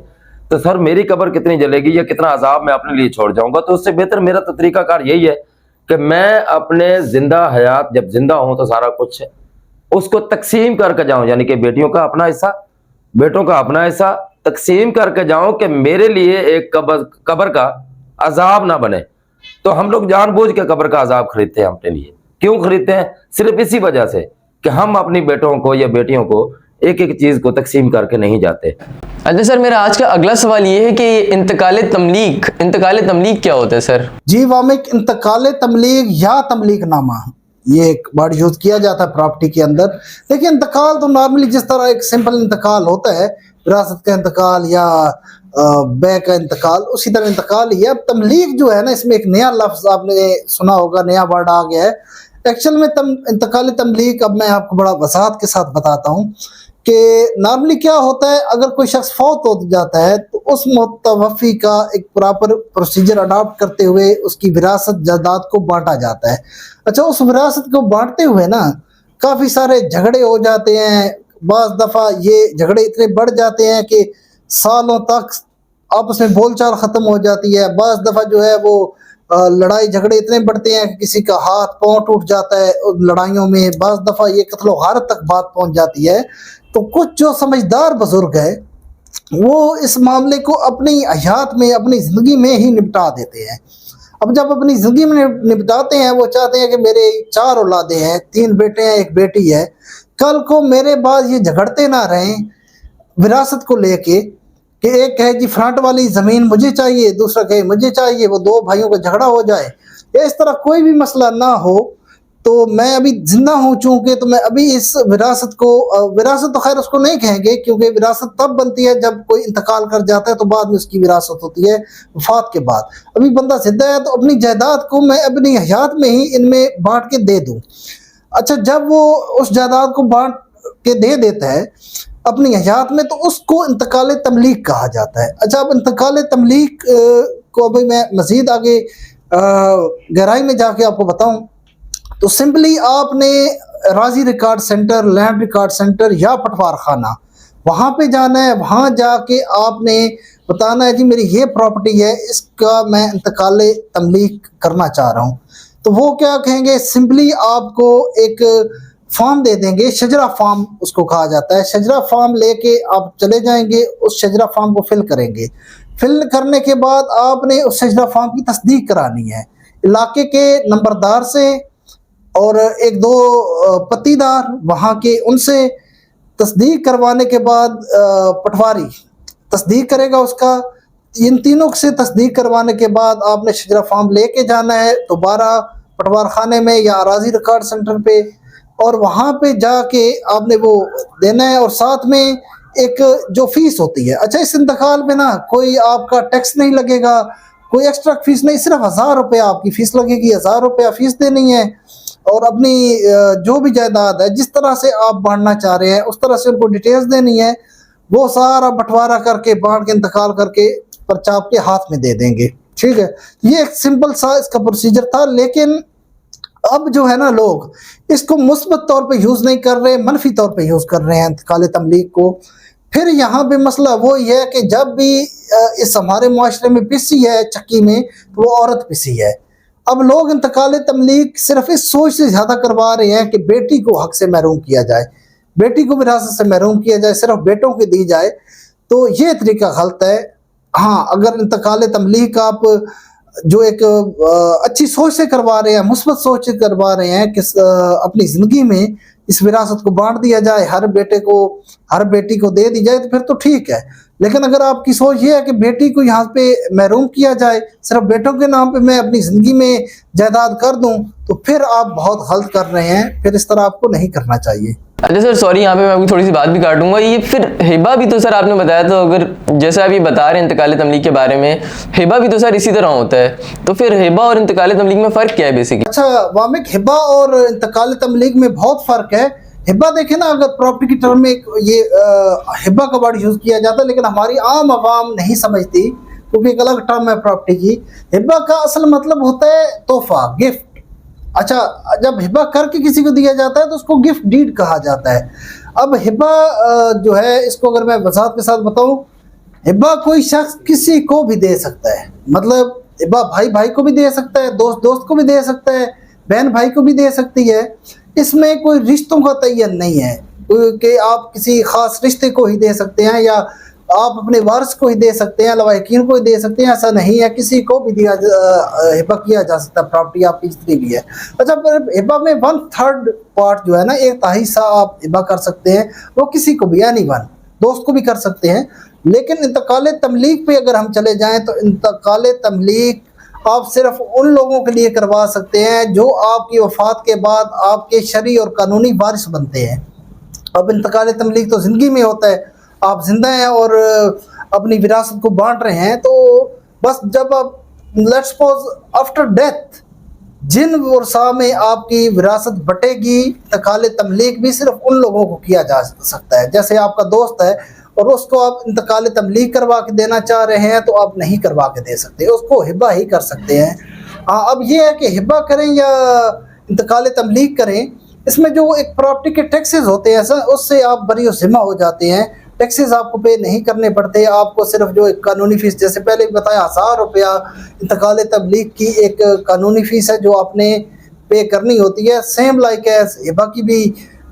तो सर मेरी कब्र कितनी जलेगी या कितना अजाब मैं अपने लिए छोड़ जाऊंगा। तो उससे बेहतर मेरा तो तरीकाकार यही है कि मैं अपने जिंदा हयात जब जिंदा हूं तो सारा कुछ उसको तकसीम करके जाऊं, यानी कि बेटियों का अपना हिस्सा, बेटों का अपना हिस्सा तकसीम करके जाऊं कि मेरे लिए एक कब्र का अजाब ना बने। तो हम लोग जानबूझ के कब्र का अजाब खरीदते हैं अपने लिए। क्यों खरीदते हैं? सिर्फ इसी वजह से कि हम अपनी बेटों को या बेटियों को एक एक चीज को तकसीम करके नहीं जाते। अच्छा सर, मेरा आज का अगला सवाल ये है कि इंतकाल तमलीक क्या होता है सर? जी वामिक, इंतकाल तमलीग या तमलीक नामा ये एक वर्ड यूज किया जाता है प्रॉपर्टी के अंदर। देखिए इंतकाल तो नॉर्मली जिस तरह एक सिंपल इंतकाल होता है, विरासत का इंतकाल या बै का इंतकाल, उसी तरह इंतकाल ही है। अब तमलीग जो है ना, इसमें एक नया लफ्ज आपने सुना होगा, नया वर्ड आ गया है एक्चुअल में। इंतकाल तमलीग अब मैं आपको बड़ा वसात के साथ बताता हूँ कि नॉर्मली क्या होता है, अगर कोई शख्स फौत हो जाता है तो उस मुतवफ़ी का एक प्रॉपर प्रोसीजर अडॉप्ट करते हुए उसकी विरासत जायदाद को बांटा जाता है। अच्छा, उस विरासत को बांटते हुए ना काफ़ी सारे झगड़े हो जाते हैं। बाज़ दफ़ा ये झगड़े इतने बढ़ जाते हैं कि सालों तक आपस में बोलचाल ख़त्म हो जाती है। बाज़ दफ़ा जो है वो लड़ाई झगड़े इतने बढ़ते हैं कि किसी का हाथ पाँव टूट जाता है उन लड़ाइयों में। बाज़ दफ़ा ये कत्लो गारत तक बात पहुँच जाती है। तो कुछ जो समझदार बुजुर्ग है वो इस मामले को अपनी हयात में, अपनी ज़िंदगी में ही निपटा देते हैं। अब जब अपनी ज़िंदगी में निपटाते हैं, वो चाहते हैं कि मेरे 4 औलादे हैं, 3 बेटे हैं, 1 बेटी है, कल को मेरे बाद ये झगड़ते ना रहें विरासत को लेके कि एक कहे जी फ्रंट वाली ज़मीन मुझे चाहिए, दूसरा कहे मुझे चाहिए, वो 2 भाइयों का झगड़ा हो जाए या इस तरह कोई भी मसला ना हो। तो मैं अभी जिंदा हूँ चूँकि, तो मैं अभी इस विरासत को, विरासत तो खैर उसको नहीं कहेंगे क्योंकि विरासत तब बनती है जब कोई इंतकाल कर जाता है, तो बाद में उसकी विरासत होती है वफात के बाद। अभी बंदा जिंदा है तो अपनी जायदाद को मैं अपनी हयात में ही इनमें बांट के दे दूँ। अच्छा, जब वो उस जायदाद को बांट के दे देता है अपनी हयात में, तो उसको इंतकाल तमलीक कहा जाता है। अच्छा, अब इंतकाल तमलीक को अभी मैं मज़ीद आगे गहराई में जाके आपको बताऊँ तो सिंपली आपने राजी record centre, land record centre या पटवार खाना वहाँ पे जाना है। वहाँ जाके आपने बताना है जी मेरी ये प्रॉपर्टी है, इसका मैं इंतकाल तमलीक करना चाह रहा हूँ। तो वो क्या कहेंगे, सिंपली आपको एक फॉर्म दे देंगे, शजरा फॉर्म उसको कहा जाता है। शजरा फॉर्म लेके आप चले जाएंगे, उस शजरा फॉर्म को फिल करेंगे। फिल करने के बाद आपने उस शजरा फॉर्म की तस्दीक करानी है इलाके के नंबरदार से और 1-2 पत्तीदार वहाँ के, उनसे तस्दीक करवाने के बाद पटवारी तस्दीक करेगा उसका। इन तीनों से तस्दीक करवाने के बाद आपने शजरा फॉर्म लेके जाना है दोबारा पटवार खाने में या अराजी रिकॉर्ड सेंटर पे, और वहाँ पे जाके आपने वो देना है और साथ में एक जो फीस होती है। अच्छा, इस इंतकाल में ना कोई आपका टैक्स नहीं लगेगा, कोई एक्स्ट्रा फीस नहीं, सिर्फ 1000 रुपया आपकी फ़ीस लगेगी। 1000 रुपया फ़ीस देनी है और अपनी जो भी जायदाद है जिस तरह से आप बांटना चाह रहे हैं उस तरह से उनको डिटेल्स देनी है। वो सारा बंटवारा करके बांट के इंतकाल करके पर्चा आपके हाथ में दे देंगे। ठीक है, ये एक सिंपल सा इसका प्रोसीजर था। लेकिन अब जो है ना, लोग इसको मुस्बत तौर पे यूज़ नहीं कर रहे, मनफी तौर पे यूज़ कर रहे हैं इंतकाल तमलीक को। फिर यहाँ पे मसला वो ही है कि जब भी इस हमारे माशरे में पिसी है चक्की में, तो वो औरत पिसी है। अब लोग इंतकाल तमलीक सिर्फ इस सोच से ज़्यादा करवा रहे हैं कि बेटी को हक से महरूम किया जाए, बेटी को विरासत से महरूम किया जाए, सिर्फ बेटों को दी जाए। तो ये तरीका गलत है। हाँ, अगर इंतकाल तमलीक आप जो एक अच्छी सोच से करवा रहे हैं, मुस्बत सोच से करवा रहे हैं कि अपनी ज़िंदगी में इस विरासत को बांट दिया जाए, हर बेटे को हर बेटी को दे दी जाए तो फिर तो ठीक है। लेकिन अगर आपकी सोच ये है कि बेटी को यहाँ पे महरूम किया जाए, सिर्फ बेटों के नाम पे मैं अपनी जिंदगी में जायदाद कर दूं, तो फिर आप बहुत गलत कर रहे हैं। फिर इस तरह आपको नहीं करना चाहिए। अच्छा सर सॉरी, यहाँ पे मैं आपकी थोड़ी सी बात भी काटूंगा। ये फिर हिबा भी तो सर आपने बताया, तो अगर जैसे आप ये बता रहे हैं इंतकाल तमलीग के बारे में, हिबा भी तो सर इसी तरह होता है, तो फिर हिबा और इंतकाल तमलीग में फ़र्क क्या है बेसिकली? अच्छा वामिक, हिबा और इंतकाल तमलीग में बहुत फ़र्क है। हिबा देखें ना, अगर प्रॉपर्टी की टर्म में ये हिबा का वर्ड यूज़ किया जाता है, लेकिन हमारी आम आवाम नहीं समझती क्योंकि एक अलग टर्म है प्रॉपर्टी की। हिबा का असल मतलब होता है तोहफा, गिफ्ट। अच्छा, जब हिबा करके किसी को दिया जाता है तो उसको गिफ्ट डीड कहा जाता है। अब हिबा जो है, इसको अगर मैं वजाहत के साथ बताऊं, हिबा कोई शख्स किसी को भी दे सकता है। मतलब हिबा भाई भाई को भी दे सकता है, दोस्त दोस्त को भी दे सकता है, बहन भाई को भी दे सकती है। इसमें कोई रिश्तों का तयन नहीं है कि आप किसी ख़ास रिश्ते को ही दे सकते हैं या आप अपने वारिस को ही दे सकते हैं, लवाहिकीन को ही दे सकते हैं, ऐसा नहीं है। किसी को भी दिया हिबा किया जा सकता है, प्रॉपर्टी आपकी जितनी भी है। अच्छा, पर हिबा में 1/3 पार्ट जो है ना, 1/3 हिस्सा आप हिबा कर सकते हैं, वो किसी को भी, यानी दोस्त को भी कर सकते हैं। लेकिन इंतकाल तमलीग पे अगर हम चले जाएं तो इंतकाल तमलीग आप सिर्फ उन लोगों के लिए करवा सकते हैं जो आपकी वफ़ात के बाद आपके शरई और कानूनी वारिस बनते हैं। अब इंतकाल तमलीग तो ज़िंदगी में होता है, आप जिंदा हैं और अपनी विरासत को बांट रहे हैं, तो बस जब आप लेट्स सपोज आफ्टर डेथ जिन वर्षा में आपकी विरासत बटेगी, इंतकाल तमलीग भी सिर्फ उन लोगों को किया जा सकता है। जैसे आपका दोस्त है और उसको आप इंतकाल तमलीग करवा के देना चाह रहे हैं तो आप नहीं करवा के दे सकते, उसको हिबा ही कर सकते हैं। हाँ, अब ये है कि हिबा करें या इंतकाल तमलीग करें, इसमें जो एक प्रॉपर्टी के टैक्सेस होते हैं उससे आप बरी ज़िम्मा हो जाते हैं। टैक्सेस आपको पे नहीं करने पड़ते, आपको सिर्फ जो एक कानूनी फ़ीस, जैसे पहले भी बताया, 1000 रुपया इंतकाल तबलीग की एक कानूनी फ़ीस है जो आपने पे करनी होती है। सेम लाइक एज हिबा की भी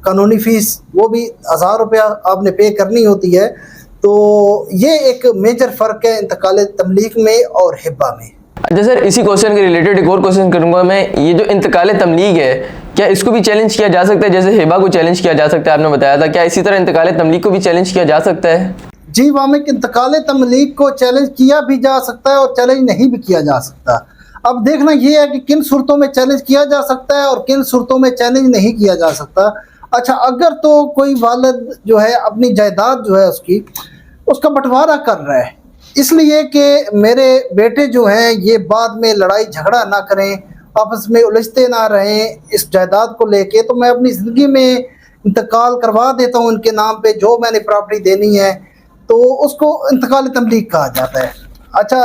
कानूनी फ़ीस, वो भी 1000 रुपया आपने पे करनी होती है। तो ये एक मेजर फ़र्क है इंतकाल तबलीग में और हिबा में। अच्छा सर, इसी क्वेश्चन के रिलेटेड एक और क्वेश्चन करूंगा मैं। ये जो इंतकाल तमलीग है, क्या इसको भी चैलेंज किया जा सकता है जैसे हिबा को चैलेंज किया जा सकता है? आपने बताया था, क्या इसी तरह इंतकाल तमलीग को भी चैलेंज किया जा सकता है? जी वामिक, इंतकाल तमलीग को चैलेंज किया भी जा सकता है और चैलेंज नहीं भी किया जा सकता। अब देखना ये है कि किन सूरतों में चैलेंज किया जा सकता है और किन सूरतों में चैलेंज नहीं किया जा सकता। अच्छा, अगर तो कोई वालिद जो है अपनी जायदाद जो है उसका बंटवारा कर रहा है इसलिए कि मेरे बेटे जो हैं ये बाद में लड़ाई झगड़ा ना करें, आपस में उलझते ना रहें इस जायदाद को लेके, तो मैं अपनी ज़िंदगी में इंतकाल करवा देता हूँ इनके नाम पे जो मैंने प्रॉपर्टी देनी है, तो उसको इंतकाल तमलीग कहा जाता है। अच्छा,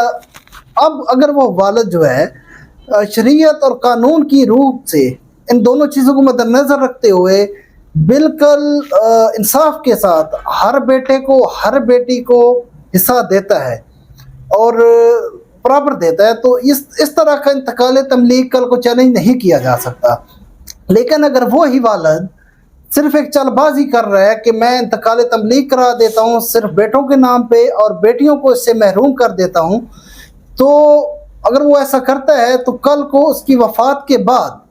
अब अगर वो वालिद जो है शरीयत और कानून की रूह से इन दोनों चीज़ों को मद्देनज़र रखते हुए बिल्कुल इंसाफ के साथ हर बेटे को हर बेटी को हिस्सा देता है और बराबर देता है, तो इस तरह का इंतकाल तमलीग कल को चैलेंज नहीं किया जा सकता। लेकिन अगर वो ही वालिद सिर्फ एक चालबाजी कर रहा है कि मैं इंतकाल तमलीग करा देता हूँ सिर्फ बेटों के नाम पे और बेटियों को इससे महरूम कर देता हूँ, तो अगर वो ऐसा करता है तो कल को उसकी वफ़ात के बाद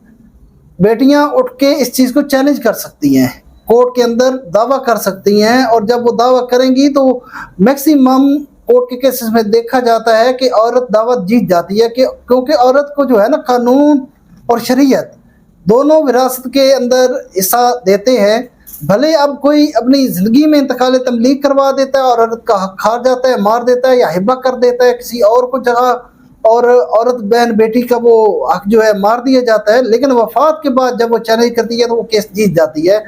बेटियां उठ के इस चीज़ को चैलेंज कर सकती हैं, कोर्ट के अंदर दावा कर सकती हैं, और जब वो दावा करेंगी तो मैक्सिमम कोर्ट के केसेस में देखा जाता है कि औरत दावा जीत जाती है, कि क्योंकि औरत को जो है ना कानून और शरीयत दोनों विरासत के अंदर हिस्सा देते हैं। भले अब कोई अपनी ज़िंदगी में इंतकाल तमलीग करवा देता है और औरत का हक खा जाता है, मार देता है या हिबा कर देता है किसी और को जगह, और औरत बहन बेटी का वो हक जो है मार दिया जाता है, लेकिन वफ़ात के बाद जब वो चैलेंज करती है तो वो केस जीत जाती है।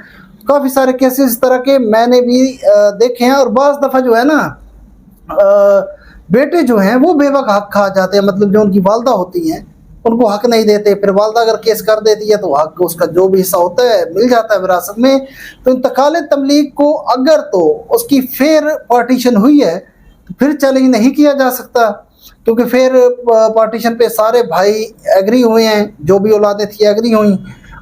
काफ़ी सारे केसेस इस तरह के मैंने भी देखे हैं, और बाज़ दफ़ा जो है ना बेटे जो हैं वो बेवा का हक खा जाते हैं, मतलब जो उनकी वालदा होती हैं उनको हक नहीं देते, फिर वालदा अगर केस कर देती है तो हक उसका जो भी हिस्सा होता है मिल जाता है विरासत में। तो इंतकाल तमलीग को अगर तो उसकी फेयर पार्टीशन हुई है तो फिर चैलेंज नहीं किया जा सकता, क्योंकि फिर पार्टीशन पे सारे भाई एग्री हुए हैं, जो भी औलादें थी एग्री हुई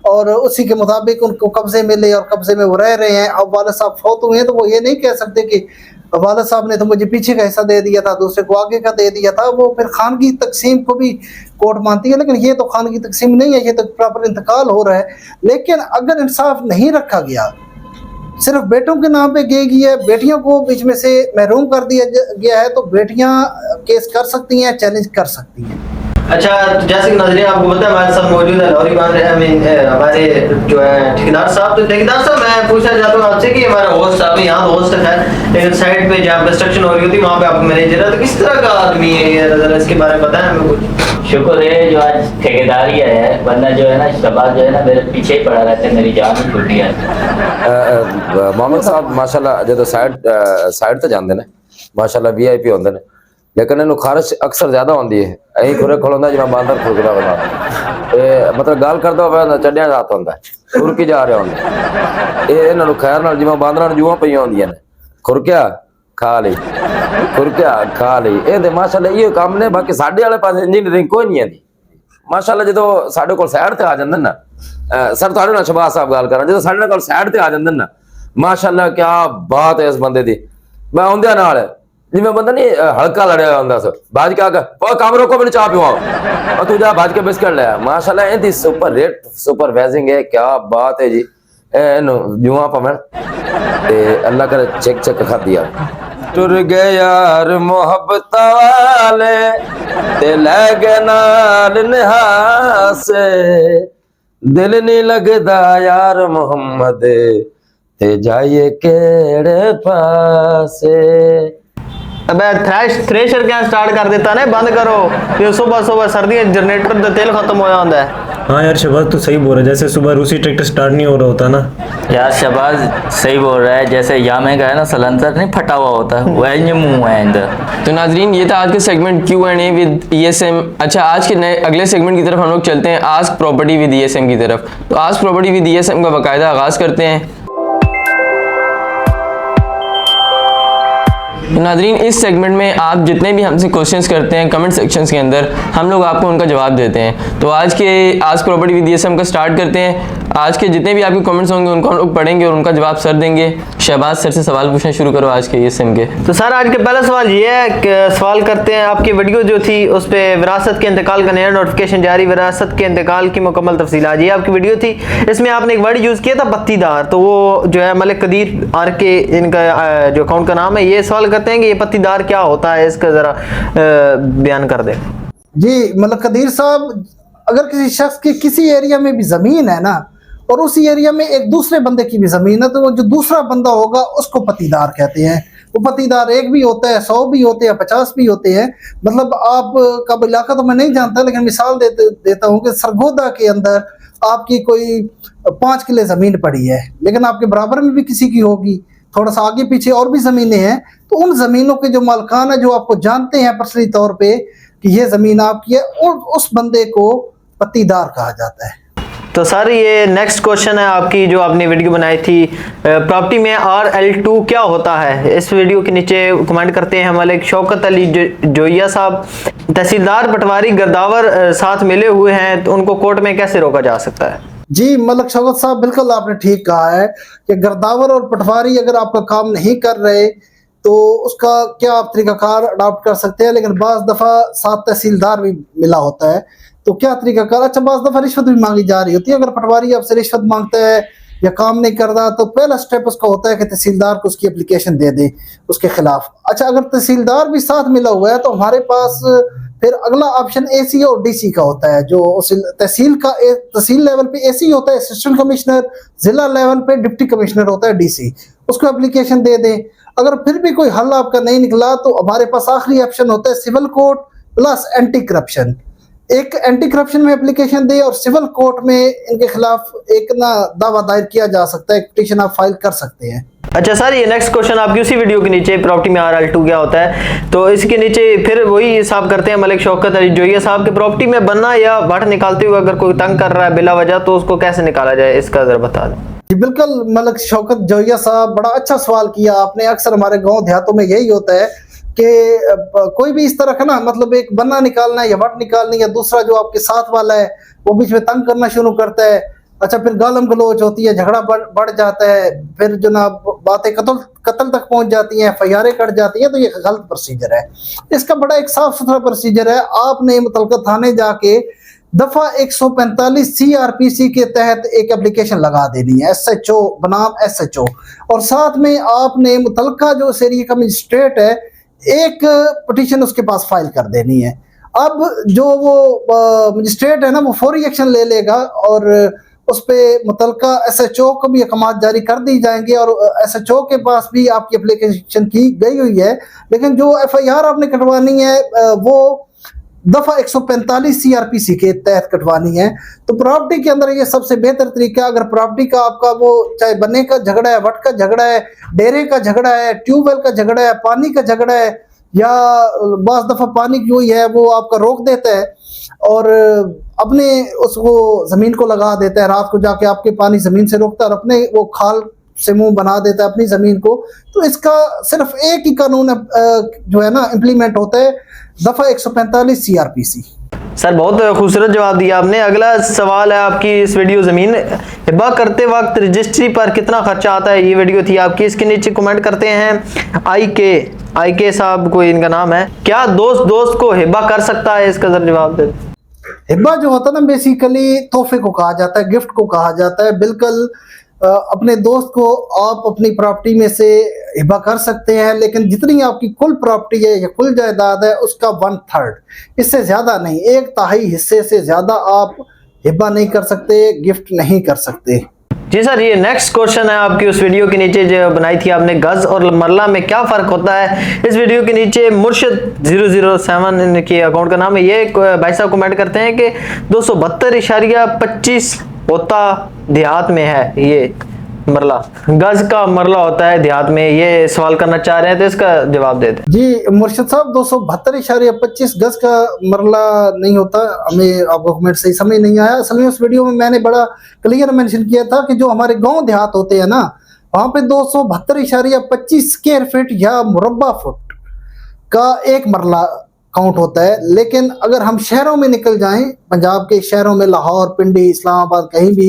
और उसी के मुताबिक उनको कब्जे मिले और कब्जे में वो रह रहे हैं। अब वाले साहब फौत हुए हैं तो वो ये नहीं कह सकते कि वालिद साहब ने तो मुझे पीछे का हिस्सा दे दिया था, दूसरे को आगे का दे दिया था, वो फिर खानगी तकसीम को भी कोर्ट मानती है, लेकिन ये तो खानगी तकसीम नहीं है, ये तो प्रॉपर इंतकाल हो रहा है। लेकिन अगर इंसाफ नहीं रखा गया, सिर्फ बेटों के नाम पे गई है, बेटियों को बीच में से महरूम कर दिया गया है, तो बेटियां केस कर सकती हैं, चैलेंज कर सकती हैं। अच्छा, तो जैसे कि नाज़रीन आपको पता है हमारे साथ मौजूद है लॉरी बांध हमारे जो है ठेकेदार साहब। तो ठेकेदार साहब, मैं पूछना चाहता हूँ आपसे कि हमारा होस्ट साहब यहाँ होस्ट है, लेकिन साइड पे जहाँ कंस्ट्रक्शन हो रही होती है वहाँ पे आप मैनेजर है, तो किस तरह का आदमी है ये, जरा इसके बारे में बताएं हमें कुछ। शुक्र है जो आज ठेकेदारी है, वरना जो है ना शबाज जो है ना मेरे पीछे ही पड़ा रहता है, मेरी जान ही छुट्टी है। मोहम्मद साहब माशाल्लाह जो साइड तो जाते हैं माशाल्लाह VIP होंगे ने, लेकिन इन्हों खारिश अक्सर ज्यादा होती है। अं खुरे खड़ोंदा जिवें बांदर खुरकदा बंदा, मतलब गल करदा होवे चढ़िया हाथ होंदा, खुरकी जा रहा होंदा। ये इन्हों खैर नाल जिवें बांदरां नूं जूआं पईयां होंदियां ने, खुरकिया खा ली, खुरकिया खा ली। ये माशाल्लाह इहो काम ने। बाकी साडे वाले पासे इंजीनियरिंग कोई नहीं आती माशाल्लाह। जो साडे कोल साइड ते आ जांदे ना, सर तुहाडे नाल शबाज साहब गल करा, जो साडे कोल साइड ते आ जांदे ना, माशाल्लाह क्या बात है इस बंदे दी। मैं आउंदियां नाल जिवें बंदा नहीं हल्का लड़िया होंदा स, भाज के आके ओ काम रोको, मैनूं चाह पिवाओ, और तू जा भाज के बिस्किट ले। माशाल्लाह इहदी सुपरवाइजिंग है, क्या बात है जी। इहनूं जुआं पवन ते अल्लाह करे चेक चेक खादी आ। टुर गए यार मोहब्बत वाले ते ले गए नाल निहासे, दिल नहीं लगदा यार मोहम्मद ते जाइए केड़े पासे। अबे थ्रेशर क्या स्टार्ट कर देता ने, बंद करो। ये सुबह सुबह सर्दियां जनरेटर का तेल खत्म हो जाता है। हाँ यार शबाज तू सही बोल रहा है, जैसे सुबह रूसी ट्रैक्टर स्टार्ट नहीं हो रहा होता ना। यार शबाज सही बोल रहा है, जैसे यामे का है ना सलेंसर नहीं फटा हुआ होता है, वह मुंह है अंदर। तो नाजरीन ये था आज का सेगमेंट Q&A विद ESM। अच्छा, आज के नए अगले सेगमेंट की तरफ हम लोग चलते हैं, आस्क प्रॉपर्टी विद ESM की तरफ। तो आस्क प्रॉपर्टी विद ESM का बाकायदा आगाज़ करते हैं। तो नाजरीन इस सेगमेंट में आप जितने भी हमसे क्वेश्चंस करते हैं कमेंट सेक्शंस के अंदर, हम लोग आपको उनका जवाब देते हैं। तो आज के आस्क प्रॉपर्टी विद ESM का स्टार्ट करते हैं। आज के जितने भी आपके कमेंट्स होंगे उनको हम लोग पढ़ेंगे और उनका जवाब सर देंगे। शहबाज सर से सवाल पूछना शुरू करो आज के ESM के। तो सर आज के पहला सवाल ये है कि सवाल करते हैं, आपकी वीडियो जो थी उस पर विरासत के इंतकाल का नया नोटिफिकेशन जारी, विरासत के इंतकाल की मुकम्मल तफसीलात, ये आपकी वीडियो थी। इसमें आपने एक वर्ड यूज़ किया था पत्तीदार, तो वो जो है मलिक कदीर RK इनका जो अकाउंट का नाम है। ये सवाल करते हैं कि ये पत्तीदार क्या होता है, इसका ज़रा बयान कर दें। जी मलिक कदीर साहब, अगर किसी शख्स की किसी एरिया में भी ज़मीन है ना, और उसी एरिया में एक दूसरे बंदे की भी ज़मीन है, तो वो जो दूसरा बंदा होगा उसको पत्तीदार कहते हैं। वो पत्तीदार एक भी होता है, 100 भी होते हैं, 50 भी होते हैं। मतलब आपका इलाका तो मैं नहीं जानता, लेकिन मिसाल देता हूँ कि सरगोदा के अंदर आपकी कोई 5 किले ज़मीन पड़ी है, लेकिन आपके बराबर में भी किसी की होगी, थोड़ा सा आगे पीछे और भी ज़मीनें हैं, तो उन ज़मीनों के जो मालकान है, जो आपको जानते हैं पर्सनली तौर पे कि ये ज़मीन आपकी है, और उस बंदे को पत्तीदार कहा जाता है। तो सर ये नेक्स्ट क्वेश्चन है आपकी, जो आपने वीडियो बनाई थी प्रॉपर्टी में RL2 क्या होता है। इस वीडियो के नीचे कमेंट करते हैं हमारे शौकत अली जोइया साहब। तहसीलदार पटवारी गिरदावर साथ मिले हुए हैं, तो उनको कोर्ट में कैसे रोका जा सकता है। जी मलिक शौकत साहब, बिल्कुल आपने ठीक कहा है कि गिरदावर और पटवारी अगर आपका काम नहीं कर रहे तो उसका क्या आप तरीकाकार अडॉप्ट कर सकते हैं, लेकिन बाज़ दफ़ा साथ तहसीलदार भी मिला होता है, तो क्या तरीकाकार। अच्छा, बाज़ दफ़ा रिश्वत भी मांगी जा रही होती है। अगर पटवारी आपसे रिश्वत मांगता है या काम नहीं कर रहा, तो पहला स्टेप उसका होता है कि तहसीलदार को उसकी एप्लीकेशन दे दे उसके खिलाफ। अच्छा, अगर तहसीलदार भी साथ मिला हुआ है तो हमारे पास फिर अगला ऑप्शन AC और DC का होता है। जो तहसील लेवल पे AC होता है असिस्टेंट कमिश्नर, जिला लेवल पे डिप्टी कमिश्नर होता है DC, उसको एप्लीकेशन दे दें। अगर फिर भी कोई हल आपका नहीं निकला तो हमारे पास आखिरी ऑप्शन होता है civil court plus anti corruption. एक एंटी करप्शन में एप्लीकेशन दे और सिविल कोर्ट में इनके खिलाफ एक ना दावा दायर किया जा सकता है, एक पिटीशन आप फाइल कर सकते हैं। अच्छा सर, ये नेक्स्ट क्वेश्चन आपकी उसी वीडियो के नीचे प्रॉपर्टी में RL2 क्या होता है, तो इसके नीचे फिर वही साहब करते हैं मलिक शौकत अली जोइया साहब के प्रॉपर्टी में बनना या वट निकालते हुए अगर कोई तंग कर रहा है बिला वजह, तो उसको कैसे निकाला जाए, इसका जरा बता दें। जी बिल्कुल मलिक शौकत जोइया साहब, बड़ा अच्छा सवाल किया आपने। अक्सर हमारे गांव देहातों में यही होता है कि कोई भी इस तरह का ना, मतलब एक बन्ना निकालना है या वट निकालनी, या दूसरा जो आपके साथ वाला है वो बीच में तंग करना शुरू करता है। अच्छा, फिर गालम गलोच होती है, झगड़ा बढ़ जाता है, फिर जनाब बातें कत्ल तक पहुंच जाती हैं, FIR कट जाती हैं, तो ये गलत प्रोसीजर है। इसका बड़ा एक साफ सुथरा प्रोसीजर है। आपने मुतलका थाने जाके दफा 145 CRPC के तहत एक एप्लीकेशन लगा देनी है, SHO बनाम SHO, और साथ में आपने मुतलका जो उस एरिया का मजिस्ट्रेट है एक पिटीशन उसके पास फाइल कर देनी है। अब जो वो मजिस्ट्रेट है ना, वो फौरी एक्शन ले लेगा और उस पे मुतलका SHO को भी अहकाम जारी कर दी जाएंगे, और SHO के पास भी आपकी एप्लीकेशन की गई हुई है, लेकिन जो FIR आपने कटवानी है वो दफा 145 CRPC के तहत कटवानी है। तो प्रॉपर्टी के अंदर ये सबसे बेहतर तरीका, अगर प्रॉपर्टी का आपका वो चाहे बनने का झगड़ा है, वट का झगड़ा है, डेरे का झगड़ा है, ट्यूबवेल का झगड़ा है, पानी का झगड़ा है, या बास दफा पानी जो ही है वो आपका रोक देता है और अपने उसको जमीन को लगा देता है, रात को जाके आपके पानी जमीन से रोकता है और अपने वो खाल से मुंह बना देता है अपनी जमीन को, तो इसका सिर्फ एक ही कानून जो है ना इम्प्लीमेंट होता है, दफा 145 CRPC। सर बहुत खूबसूरत जवाब दिया आपने। अगला सवाल है आपकी, इस वीडियो ज़मीन हिब्बा करते वक्त रजिस्ट्री पर कितना खर्चा आता है, ये वीडियो थी आपकी। इसके नीचे कमेंट करते हैं आई के साहब, कोई इनका नाम है, क्या दोस्त को हिब्बा कर सकता है, इसका जरा जवाब दे। हिब्बा जो होता है ना, बेसिकली तोहफे को कहा जाता है, गिफ्ट को कहा जाता है। बिल्कुल अपने दोस्त को आप अपनी प्रॉपर्टी में से हिब्बा कर सकते हैं, लेकिन जितनी आपकी कुल प्रॉपर्टी है या कुल जायदाद है उसका 1/3, इससे ज्यादा नहीं, 1/3 हिस्से से ज्यादा आप हिब्बा नहीं कर सकते, गिफ्ट नहीं कर सकते। जी सर, ये नेक्स्ट क्वेश्चन है आपकी उस वीडियो के नीचे जो बनाई थी आपने, गज और मरला में क्या फर्क होता है। इस वीडियो के नीचे मुर्शिद 007 इनके अकाउंट का नाम है, ये भाई साहब कमेंट करते हैं कि 272.25 होता देहात में है, ये मरला गज का मरला होता है देहात में, ये सवाल करना चाह रहे हैं, तो इसका जवाब दे दें। जी मुर्शिद साहब, 272.25 गज का मरला नहीं होता, हमें आपको कमेंट सही समझ नहीं आया। असल में उस वीडियो में मैंने बड़ा क्लियर मेंशन किया था कि जो हमारे गांव देहात होते हैं ना, वहां पे 272.25 स्क्वायर फीट या मुरब्बा फुट का एक मरला काउंट होता है। लेकिन अगर हम शहरों में निकल जाएं, पंजाब के शहरों में, लाहौर, पिंडी, इस्लामाबाद, कहीं भी,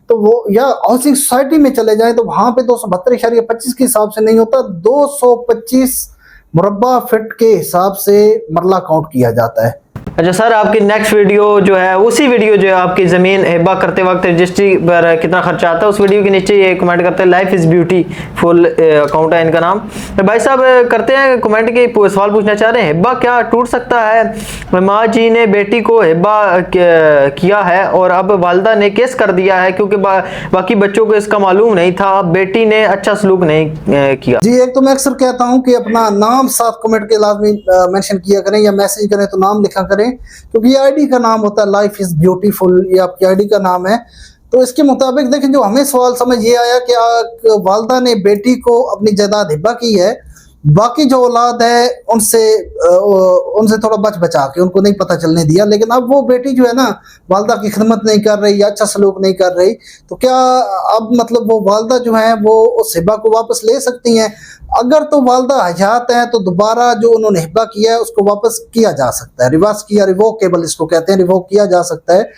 तो वो या हाउसिंग सोसाइटी में चले जाएं तो वहां पे 272.25 के हिसाब से नहीं होता, 225 मुरब्बा फीट के हिसाब से मरला काउंट किया जाता है। अच्छा सर, आपकी नेक्स्ट वीडियो जो है, उसी वीडियो जो है आपकी ज़मीन हिब्बा करते वक्त रजिस्ट्री पर कितना खर्चा आता है, उस वीडियो के नीचे ये कमेंट करते हैं, लाइफ इज़ ब्यूटीफुल अकाउंट है इनका नाम। तो भाई साहब करते हैं कमेंट के सवाल पूछना चाह रहे हैं, हिब्बा क्या टूट सकता है। माँ जी ने बेटी को हिब्बा किया है और अब वालदा ने केस कर दिया है क्योंकि बाकी बच्चों को इसका मालूम नहीं था, बेटी ने अच्छा सलूक नहीं किया। जी, एक तो मैं अक्सर कहता हूँ कि अपना नाम साथ कमेंट के लाजमी मेंशन किया करें या मैसेज करें तो नाम लिखा करें, क्योंकि ये आईडी का नाम होता है, लाइफ इज ब्यूटीफुल, ये आपकी आईडी का नाम है। तो इसके मुताबिक देखें, जो हमें सवाल समझ ये आया कि वालदा ने बेटी को अपनी जायदाद हिब्बा की है, बाकी जो औलाद है उनसे थोड़ा बचा के उनको नहीं पता चलने दिया, लेकिन अब वो बेटी जो है ना वालदा की खिदमत नहीं कर रही या अच्छा सलूक नहीं कर रही, तो क्या अब मतलब वो वालदा जो है वो उस हिब्बा को वापस ले सकती हैं। अगर तो वालदा हयात है तो दोबारा जो उन्होंने हिब्बा किया है उसको वापस किया जा सकता है, रिवर्स किया, रिवोकेबल इसको कहते हैं, रिवोक किया जा सकता है,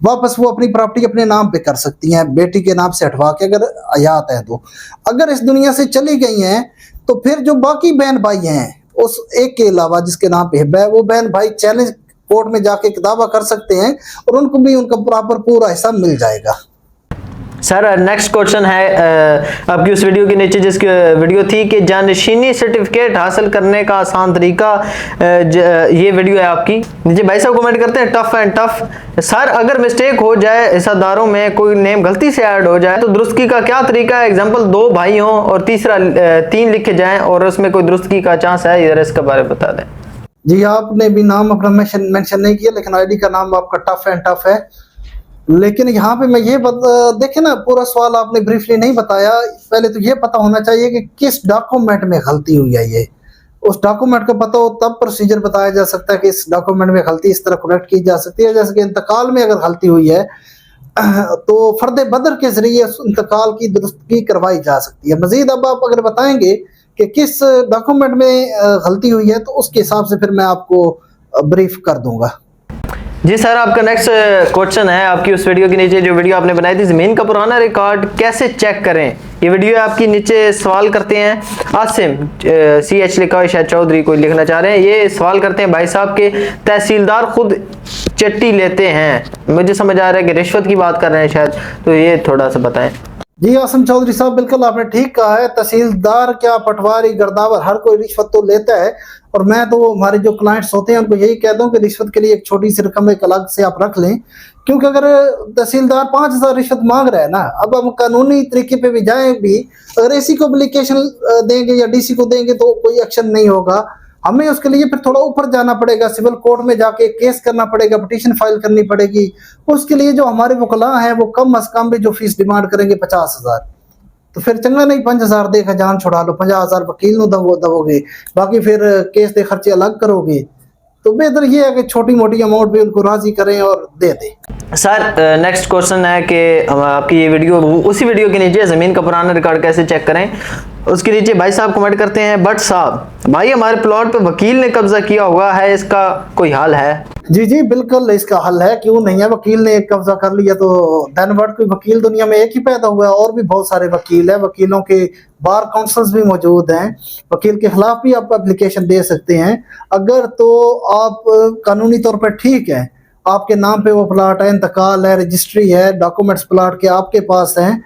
वापस वो अपनी प्रॉपर्टी अपने नाम पे कर सकती हैं, बेटी के नाम से हटवा के, अगर हयात है तो। अगर इस दुनिया से चली गई हैं तो फिर जो बाकी बहन भाई हैं उस एक के अलावा जिसके नाम पे हिब्बा है, वो बहन भाई चैलेंज कोर्ट में जाके एक दावा कर सकते हैं और उनको भी उनका प्रॉपर पूरा हिस्सा मिल जाएगा। सर नेक्स्ट क्वेश्चन है आपकी उस वीडियो के नीचे जिसकी वीडियो थी कि जानशीनी सर्टिफिकेट हासिल करने का आसान तरीका, ये वीडियो है आपकी। नीचे भाई साहब कमेंट करते हैं टफ एंड टफ। सर अगर मिस्टेक हो जाए, हिस्सेदारों में कोई नेम गलती से ऐड हो जाए तो दुरुस्तगी का क्या तरीका है। एग्जांपल 2 भाई हों और तीसरा 3 लिखे जाएं और उसमें कोई दुरुस्तगी का चांस है, इधर इसके बारे में बता दें। जी, आपने भी नाम अपना मेंशन नहीं किया, लेकिन आईडी का नाम आपका टफ एंड टफ है। लेकिन यहाँ पे मैं ये देखे ना, पूरा सवाल आपने ब्रीफली नहीं बताया। पहले तो ये पता होना चाहिए कि किस डॉक्यूमेंट में गलती हुई है, ये उस डॉक्यूमेंट का पता हो तब प्रोसीजर बताया जा सकता है कि इस डॉक्यूमेंट में गलती इस तरह करेक्ट की जा सकती है। जैसे कि इंतकाल में अगर गलती हुई है तो फर्द बदर के जरिए उस इंतकाल की दुरुस्तगी करवाई जा सकती है। मजीद अब आप अगर बताएंगे कि किस डॉक्यूमेंट में गलती हुई है तो उसके हिसाब से फिर मैं आपको ब्रीफ कर दूंगा। जी सर, आपका नेक्स्ट क्वेश्चन है आपकी उस वीडियो के नीचे जो वीडियो आपने बनाई थी, ज़मीन का पुराना रिकॉर्ड कैसे चेक करें। ये वीडियो आपकी नीचे सवाल करते हैं आसिम CH लिखा है, शायद चौधरी कोई लिखना चाह रहे हैं। ये सवाल करते हैं भाई साहब के तहसीलदार खुद चिट्ठी लेते हैं। मुझे समझ आ रहा है कि रिश्वत की बात कर रहे हैं शायद, तो ये थोड़ा सा बताएं। जी आसिम चौधरी साहब, बिल्कुल आपने ठीक कहा है। तहसीलदार क्या, पटवारी, गर्दावर, हर कोई रिश्वत तो लेता है। और मैं तो हमारे जो क्लाइंट्स होते हैं उनको यही कहता हूँ कि रिश्वत के लिए एक छोटी सी रकम एक अलग से आप रख लें, क्योंकि अगर तहसीलदार 5,000 रिश्वत मांग रहा है ना, अब हम कानूनी तरीके पे भी जाएं भी, अगर एसी को एप्लीकेशन देंगे या DC को देंगे तो कोई एक्शन नहीं होगा। हमें उसके लिए फिर थोड़ा ऊपर जाना पड़ेगा, सिविल कोर्ट में जाके केस करना पड़ेगा, पिटीशन फाइल करनी पड़ेगी। उसके लिए जो हमारे वकला हैं वो कम अज कम भी जो फीस डिमांड करेंगे 50,000, तो फिर चंगा नहीं 5,000 देकर जान छुड़ा लो, 50,000 वकील नु दवोगे, बाकी फिर केस के खर्चे अलग करोगे। तो बेहतर ये है कि छोटी मोटी अमाउंट भी उनको राजी करें और दे दें। सर नेक्स्ट क्वेश्चन है कि आपकी ये वीडियो, उसी वीडियो के नीचे ज़मीन का पुराना रिकॉर्ड कैसे चेक करें, उसके नीचे भाई साहब कमेंट करते हैं, बट साहब भाई हमारे प्लॉट पे वकील ने कब्जा किया हुआ है, इसका कोई हल है? जी जी बिल्कुल इसका हल है, क्यों नहीं है। वकील ने एक कब्जा कर लिया तो धनवर्ड कोई वकील दुनिया में एक ही पैदा हुआ है, और भी बहुत सारे वकील हैं। वकीलों के बार काउंसिल्स भी मौजूद हैं, वकील के खिलाफ भी आप एप्लीकेशन दे सकते हैं। अगर तो आप कानूनी तौर पर ठीक है, आपके नाम पे वो प्लाट है, इंतकाल है, रजिस्ट्री है, डॉक्यूमेंट्स प्लाट के आपके पास हैं,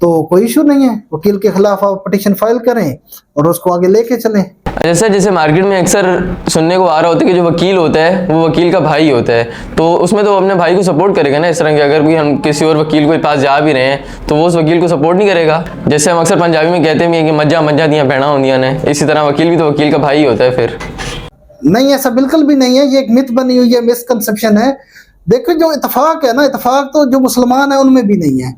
तो कोई इशू नहीं है। वकील के खिलाफ आप पिटीशन फाइल करें और उसको आगे लेके चलें। जैसे मार्केट में अक्सर सुनने को आ रहा होता है कि जो वकील होता है वो वकील का भाई होता है, तो उसमें तो अपने भाई को सपोर्ट करेगा ना। इस तरह के अगर भी हम किसी और वकील के पास जा भी रहे हैं तो वो उस वकील को सपोर्ट नहीं करेगा। जैसे हम अक्सर पंजाबी में कहते हैं कि मज्जा मज्जा दियाँ भैणा होंदियां ने, इसी तरह वकील भी तो वकील का भाई होता है। फिर नहीं, ऐसा बिल्कुल भी नहीं है, ये एक मिथ बनी हुई है, मिसकंसेप्शन है। देखो जो इतफाक है ना, इतफाक तो जो मुसलमान है उनमें भी नहीं है।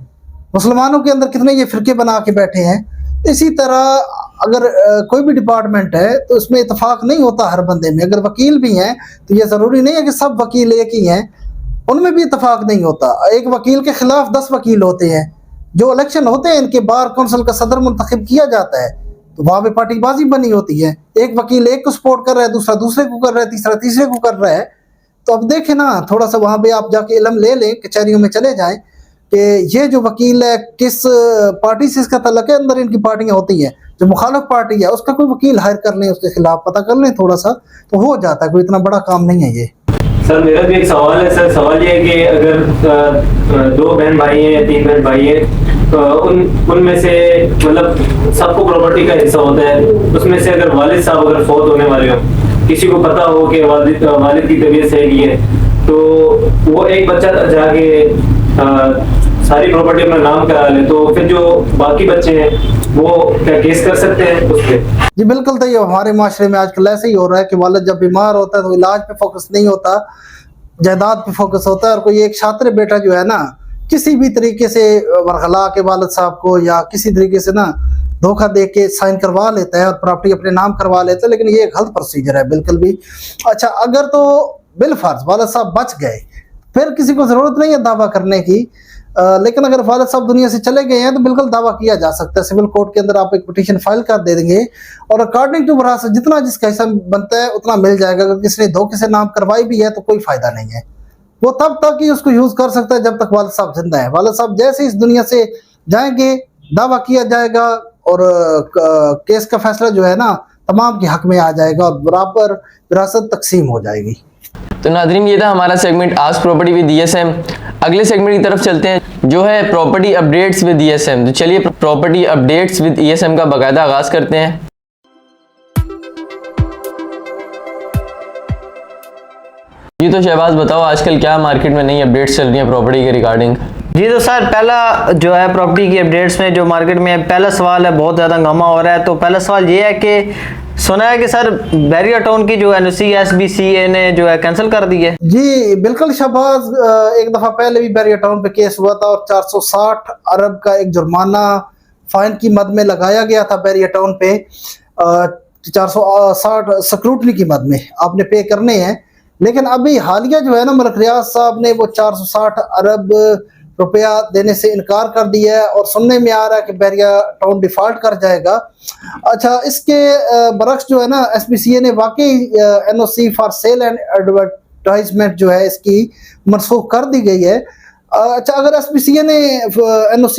मुसलमानों के अंदर कितने ये फिरके बना के बैठे हैं। इसी तरह अगर कोई भी डिपार्टमेंट है तो उसमें इतफाक नहीं होता हर बंदे में। अगर वकील भी हैं तो ये ज़रूरी नहीं है कि सब वकील एक ही हैं, उनमें भी इतफाक नहीं होता। एक वकील के खिलाफ 10 वकील होते हैं। जो इलेक्शन होते हैं इनके बार काउंसिल का सदर मुंतखब किया जाता है, तो वहाँ पे पार्टीबाजी बनी होती है। एक वकील एक को सपोर्ट कर रहा है, दूसरा दूसरे को कर रहा है, तीसरा तीसरे को कर रहा है। तो अब देखें ना, थोड़ा सा वहाँ पे आप जाके इल्म ले लें, कचहरियों में चले जाएं कि ये जो वकील है किस पार्टी से इसका तल्लक है। अंदर इनकी पार्टियां होती हैं, जो मुखालिफ पार्टी है उसका कोई वकील हायर कर लें, उसके खिलाफ पता कर लें थोड़ा सा, तो हो जाता है। कोई इतना बड़ा काम नहीं है ये। सर मेरा भी एक सवाल है सर। सवाल ये है कि अगर 2 बहन भाई हैं या 3 बहन भाई हैं, तो उनमें से मतलब सबको प्रॉपर्टी का हिस्सा होता है, उसमें से अगर वालिद साहब अगर फौत होने वाले हो, किसी को पता हो कि वालिद की तबीयत सही है, तो वो एक बच्चा जाके सारी प्रॉपर्टी अपना नाम करा ले, तो फिर जो बाकी बच्चे हैं वो क्या केस कर सकते हैं उस पे? जी बिल्कुल। तो ये हमारे माशरे में आजकल ऐसे ही हो रहा है कि वालिद जब बीमार होता है तो इलाज पे फोकस नहीं होता, जायदाद पे फोकस होता है। और कोई एक छात्र बेटा जो है ना, किसी भी तरीके से वरगला के वालिद साहब को या किसी तरीके से ना धोखा दे के साइन करवा लेता है और प्रॉपर्टी अपने नाम करवा लेता है, लेकिन ये गलत प्रोसीजर है बिल्कुल भी। अच्छा, अगर तो बिलफर्ज वालिद साहब बच गए फिर किसी को जरूरत नहीं है दावा करने की, लेकिन अगर वालिद साहब दुनिया से चले गए हैं तो बिल्कुल दावा किया जा सकता है। सिविल कोर्ट के अंदर आप एक पिटीशन फाइल कर दे देंगे और अकॉर्डिंग टू वरासत जितना जिसका हिस्सा बनता है उतना मिल जाएगा। अगर किसी ने धोखे से नाम करवाई भी है तो कोई फायदा नहीं है, वो तब तक ही उसको यूज कर सकता है जब तक वालिद साहब जिंदा है। वालिद साहब जैसे इस दुनिया से जाएंगे दावा किया जाएगा और केस का फैसला जो है ना तमाम के हक में आ जाएगा और बराबर विरासत तकसीम हो जाएगी। तो नाज़रीन, ये था हमारा सेगमेंट आज प्रॉपर्टी विद DSM। अगले सेगमेंट की तरफ चलते हैं जो है प्रॉपर्टी अपडेट्स विद ESM। तो चलिए प्रॉपर्टी अपडेट्स विद ESM का बाकायदा आगाज करते हैं। जी तो शहबाज बताओ, आजकल क्या मार्केट में नई अपडेट्स चल रही हैं प्रॉपर्टी के रिगार्डिंग? जी तो सर, पहला जो है प्रॉपर्टी की अपडेट्स में जो मार्केट में पहला सवाल है, बहुत ज़्यादा हंगामा हो रहा है। तो पहला सवाल ये है कि सुना है कि सर बैरिया टाउन की जो NOC SBCA ने जो है कैंसिल कर दी है। जी बिल्कुल शहबाज, एक दफ़ा पहले भी बैरिया टाउन पे केस हुआ था और 460 अरब का एक जुर्माना फाइन की मद में लगाया गया था बैरिया टाउन पे। 460 स्क्रूटनी की मद में आपने पे करने हैं। लेकिन अभी हालिया जो है ना, मलिक रियाज साहब ने वो 460 अरब रुपया देने से इनकार कर दिया है और सुनने में आ रहा है कि बैरिया टाउन डिफॉल्ट कर जाएगा। अच्छा, इसके बरक्स जो है ना SBCA ने वाकई NOC for sale and advertisement जो है इसकी मनसूख कर दी गई है। अच्छा, अगर SPCA ने NOC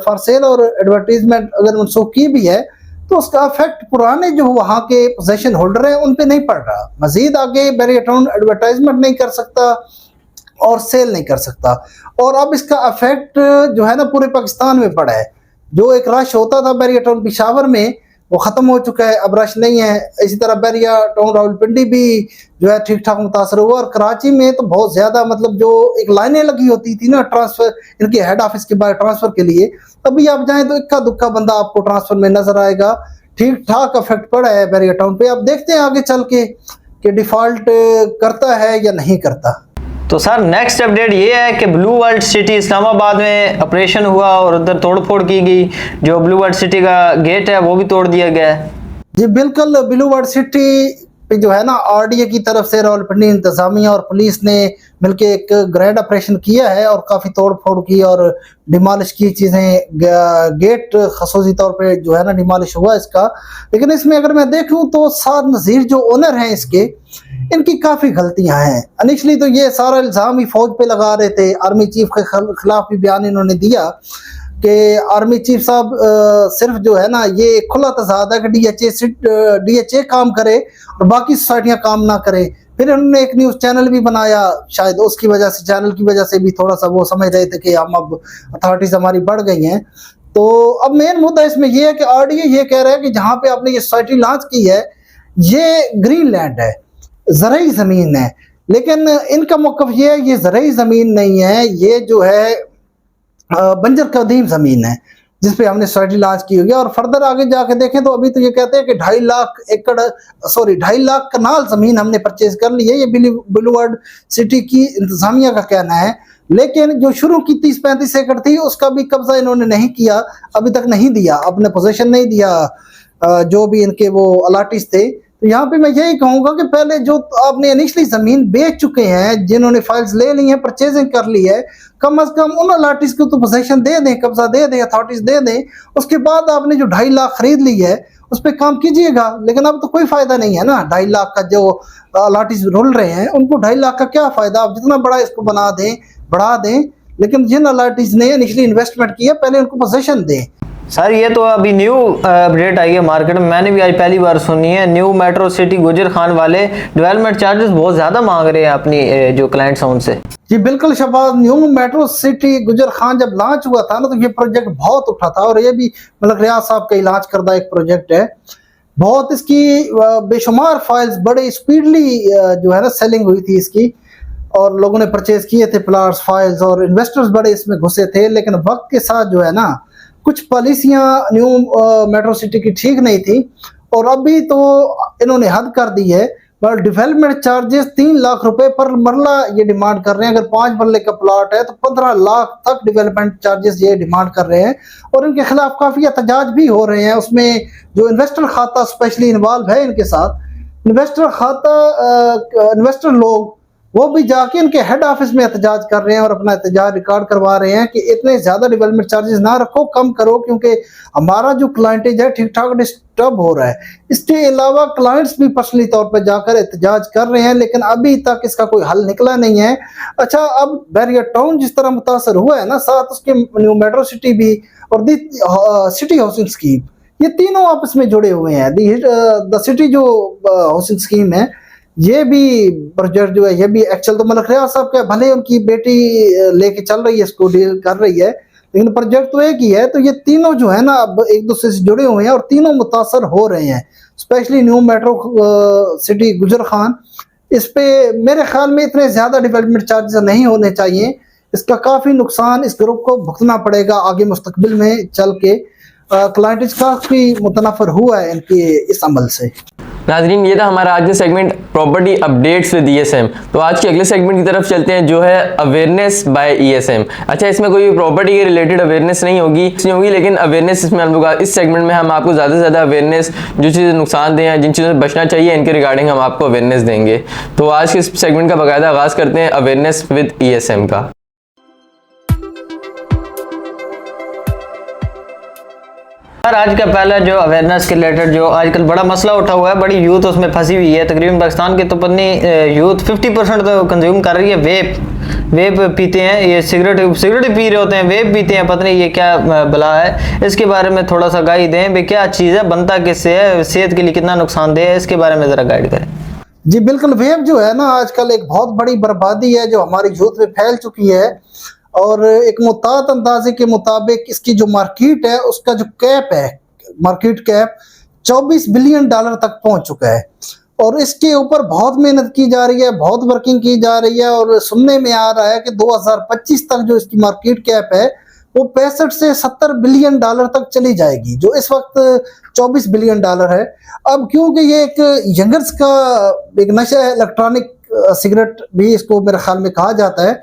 फॉर सेल और एडवर्टाइजमेंट अगर मनसूख की भी है तो उसका इफेक्ट पुराने जो वहाँ के पोजीशन होल्डर हैं उन पे नहीं पड़ रहा। मजीद आगे बैरियर टाउन एडवर्टाइजमेंट नहीं कर सकता और सेल नहीं कर सकता, और अब इसका इफेक्ट जो है ना पूरे पाकिस्तान में पड़ा है। जो एक रश होता था बैरियर टाउन पेशावर में वो ख़त्म हो चुका है, अब रश नहीं है। इसी तरह बैरियर टाउन रावलपिंडी भी जो है ठीक ठाक मुतासर हुआ, और कराची में तो बहुत ज़्यादा मतलब जो एक लाइनें लगी होती थी ना ट्रांसफ़र इनके हेड ऑफिस के बाहर ट्रांसफ़र के लिए, अभी आप जाएँ तो इक्का दुक्का बंदा आपको ट्रांसफ़र में नज़र आएगा। ठीक ठाक इफेक्ट पड़ा है बैरियर टाउन पे। अब देखते हैं आगे चल के कि डिफ़ॉल्ट करता है या नहीं करता। तो सर नेक्स्ट अपडेट ये है कि ब्लू वर्ल्ड सिटी इस्लामाबाद में ऑपरेशन हुआ और उधर तोड़फोड़ की गई। जो ब्लू वर्ल्ड सिटी का गेट है वो भी तोड़ दिया गया है। जी बिल्कुल, ब्लू वर्ल्ड सिटी पे जो है ना RDA की तरफ से रावलपिंडी इंतजामिया और पुलिस ने मिलके एक ग्रैंड ऑपरेशन किया है और काफ़ी तोड़ फोड़ की और डिमॉलिश की चीज़ें। गेट खसूसी तौर पे जो है ना डिमॉलिश हुआ इसका। लेकिन इसमें अगर मैं देखूं तो साद नज़ीर जो ओनर हैं इसके, इनकी काफ़ी गलतियां हैं। इनिशली तो ये सारा इल्ज़ाम ही फौज पे लगा रहे थे। आर्मी चीफ के खिलाफ भी बयान इन्होंने दिया कि आर्मी चीफ साहब सिर्फ जो है ना ये खुला तजाद है कि DHA काम करे और बाकी सोसाइटियां काम ना करें। फिर उन्होंने एक न्यूज़ चैनल भी बनाया, शायद उसकी वजह से, चैनल की वजह से भी थोड़ा सा वो समझ रहे थे कि हम अब अथॉरिटीज़ हमारी बढ़ गई हैं। तो अब मेन मुद्दा इसमें यह है कि RDA ये कह रहा है कि जहाँ पे आपने ये सोसाइटी लॉन्च की है ये ग्रीन लैंड है, ज़रई ज़मीन है। लेकिन इनका मौक़िफ़ ये है ये ज़रई ज़मीन नहीं है, ये जो है बंजर कदीम ज़मीन है जिस पे हमने सोसाइटी लॉन्च की हुई है। और फर्दर आगे जाके देखें तो अभी तो ये कहते हैं कि 2.5 लाख कनाल ज़मीन हमने परचेज कर ली है। ये ब्लू वर्ल्ड सिटी की इंतज़ामिया का कहना है। लेकिन जो शुरू की 30-35 एकड़ थी उसका भी कब्जा इन्होंने नहीं किया, अभी तक नहीं दिया, अपने पोजीशन नहीं दिया जो भी इनके वो अलाटीज थे। तो यहाँ पे मैं यही कहूँगा कि पहले जो आपने इनिशली ज़मीन बेच चुके हैं, जिन्होंने फाइल्स ले ली हैं, परचेजिंग कर ली है, कम अज़ कम उन अलाटीज को तो पोजीशन दे दें, कब्जा दे दें, अथॉरिटीज दे दें। उसके बाद आपने जो 2.5 लाख खरीद ली है उस पर काम कीजिएगा। लेकिन अब तो कोई फ़ायदा नहीं है ना, 2.5 लाख का जो अलाटीज रुल रहे हैं उनको 2.5 लाख का क्या फ़ायदा। आप जितना बड़ा इसको बना दें, बढ़ा दें, लेकिन जिन अलाटीज ने इनिशली इन्वेस्टमेंट की है पहले उनको पोजीशन दें। सर ये तो अभी न्यू अपडेट आई है मार्केट में, मैंने भी आज पहली बार सुनी है। न्यू मेट्रो सिटी गुजर खान वाले डेवलपमेंट चार्जेस बहुत ज़्यादा मांग रहे हैं अपनी जो क्लाइंट्स हैं उनसे। जी बिल्कुल शहबाज, न्यू मेट्रो सिटी गुजर खान जब लॉन्च हुआ था ना तो ये प्रोजेक्ट बहुत उठा था, और ये भी मतलब रियाज साहब का लॉन्च करदा एक प्रोजेक्ट है। बहुत इसकी बेशुमार फाइल्स बड़े स्पीडली जो है ना सेलिंग हुई थी इसकी, और लोगों ने परचेज किए थे प्लाट्स, फाइल्स, और इन्वेस्टर्स बड़े इसमें घुसे थे। लेकिन वक्त के साथ जो है ना कुछ पॉलिसियाँ न्यू मेट्रो सिटी की ठीक नहीं थी, और अभी तो इन्होंने हद कर दी है। पर डेवलपमेंट चार्जेस 3 लाख रुपए पर मरला ये डिमांड कर रहे हैं। अगर 5 मरले का प्लॉट है तो 15 लाख तक डेवलपमेंट चार्जेस ये डिमांड कर रहे हैं, और इनके खिलाफ काफ़ी एहतजाज भी हो रहे हैं। उसमें जो इन्वेस्टर खाता स्पेशली इन्वॉल्व है इनके साथ, इन्वेस्टर लोग वो भी जाके इनके हेड ऑफिस में एहतजाज कर रहे हैं और अपना एहतजाज रिकॉर्ड करवा रहे हैं कि इतने ज़्यादा डेवलपमेंट चार्जेस ना रखो, कम करो, क्योंकि हमारा जो क्लाइंटेज है ठीक ठाक डिस्टर्ब हो रहा है। इसके अलावा क्लाइंट्स भी पर्सनली तौर पर जाकर एहतजाज कर रहे हैं, लेकिन अभी तक इसका कोई हल निकला नहीं है। अच्छा, अब बैरियर टाउन जिस तरह मुतासर हुआ है ना, साथ उसके न्यू मेट्रो सिटी भी और दी सिटी हाउसिंग स्कीम, ये तीनों आपस में जुड़े हुए हैं। द सिटी जो हाउसिंग स्कीम है ये भी प्रोजेक्ट जो है ये भी एक्चुअल तो मलिक रियाज साहब का, भले उनकी बेटी लेके चल रही है, इसको डील कर रही है, लेकिन प्रोजेक्ट तो एक ही है। तो ये तीनों जो है ना अब एक दूसरे से जुड़े हुए हैं और तीनों मुतासर हो रहे हैं। स्पेशली न्यू मेट्रो सिटी गुजर खान, इस पे मेरे ख्याल में इतने ज़्यादा डेवलपमेंट चार्जेस नहीं होने चाहिए। इसका काफ़ी नुकसान इस ग्रुप को भुगतना पड़ेगा आगे मुस्तकबिल में चल के। क्लाइंटेज काफ़ी मुतनफ़र हुआ है इनके इस अमल से। नाजरीन, ये था हमारा आज का segment property updates with ESM। तो आज के अगले सेगमेंट की तरफ चलते हैं जो है अवेयरनेस बाय ESM। अच्छा, इसमें कोई प्रॉपर्टी के रिलेटेड अवेयरनेस नहीं होगी, लेकिन अवेयरनेस इसमें हम लोग इस सेगमेंट में हम आपको ज़्यादा से ज़्यादा अवेयरनेस, जो चीज़ें नुकसानदेह हैं, जिन चीज़ों से बचना चाहिए, इनके रिगार्डिंग हम आपको अवेयरनेस देंगे। तो आज के इस सेगमेंट का बाकायदा आगाज़ करते हैं अवेयरनेस विद ESM का। और आज का पहला जो अवेयरनेस के रिलेटेड जो आजकल बड़ा मसला उठा हुआ है, बड़ी यूथ उसमें फंसी हुई है। तकरीबन पाकिस्तान की तो पत्नी यूथ 50% तो कंज्यूम कर रही है वेप पीते हैं, ये सिगरेट पी रहे होते हैं, वेप पीते हैं, पता नहीं ये क्या बला है। इसके बारे में थोड़ा सा गाइड दें भाई, क्या चीज़ है, बनता किससे है, सेहत के लिए कितना नुकसानदेह है, इसके बारे में ज़रा गाइड करें। जी बिल्कुल, वेब जो है ना आजकल एक बहुत बड़ी बर्बादी है जो हमारी यूथ में फैल चुकी है। और एक मुताद अंदाजे के मुताबिक इसकी जो मार्केट है, उसका जो कैप है, मार्केट कैप 24 बिलियन डॉलर तक पहुंच चुका है। और इसके ऊपर बहुत मेहनत की जा रही है, बहुत वर्किंग की जा रही है। और सुनने में आ रहा है कि 2025 तक जो इसकी मार्केट कैप है वो 65 से 70 बिलियन डॉलर तक चली जाएगी, जो इस वक्त 24 बिलियन डॉलर है। अब क्योंकि ये एक यंगर्स का एक नशा है, इलेक्ट्रॉनिक सिगरेट भी इसको मेरे ख्याल में कहा जाता है,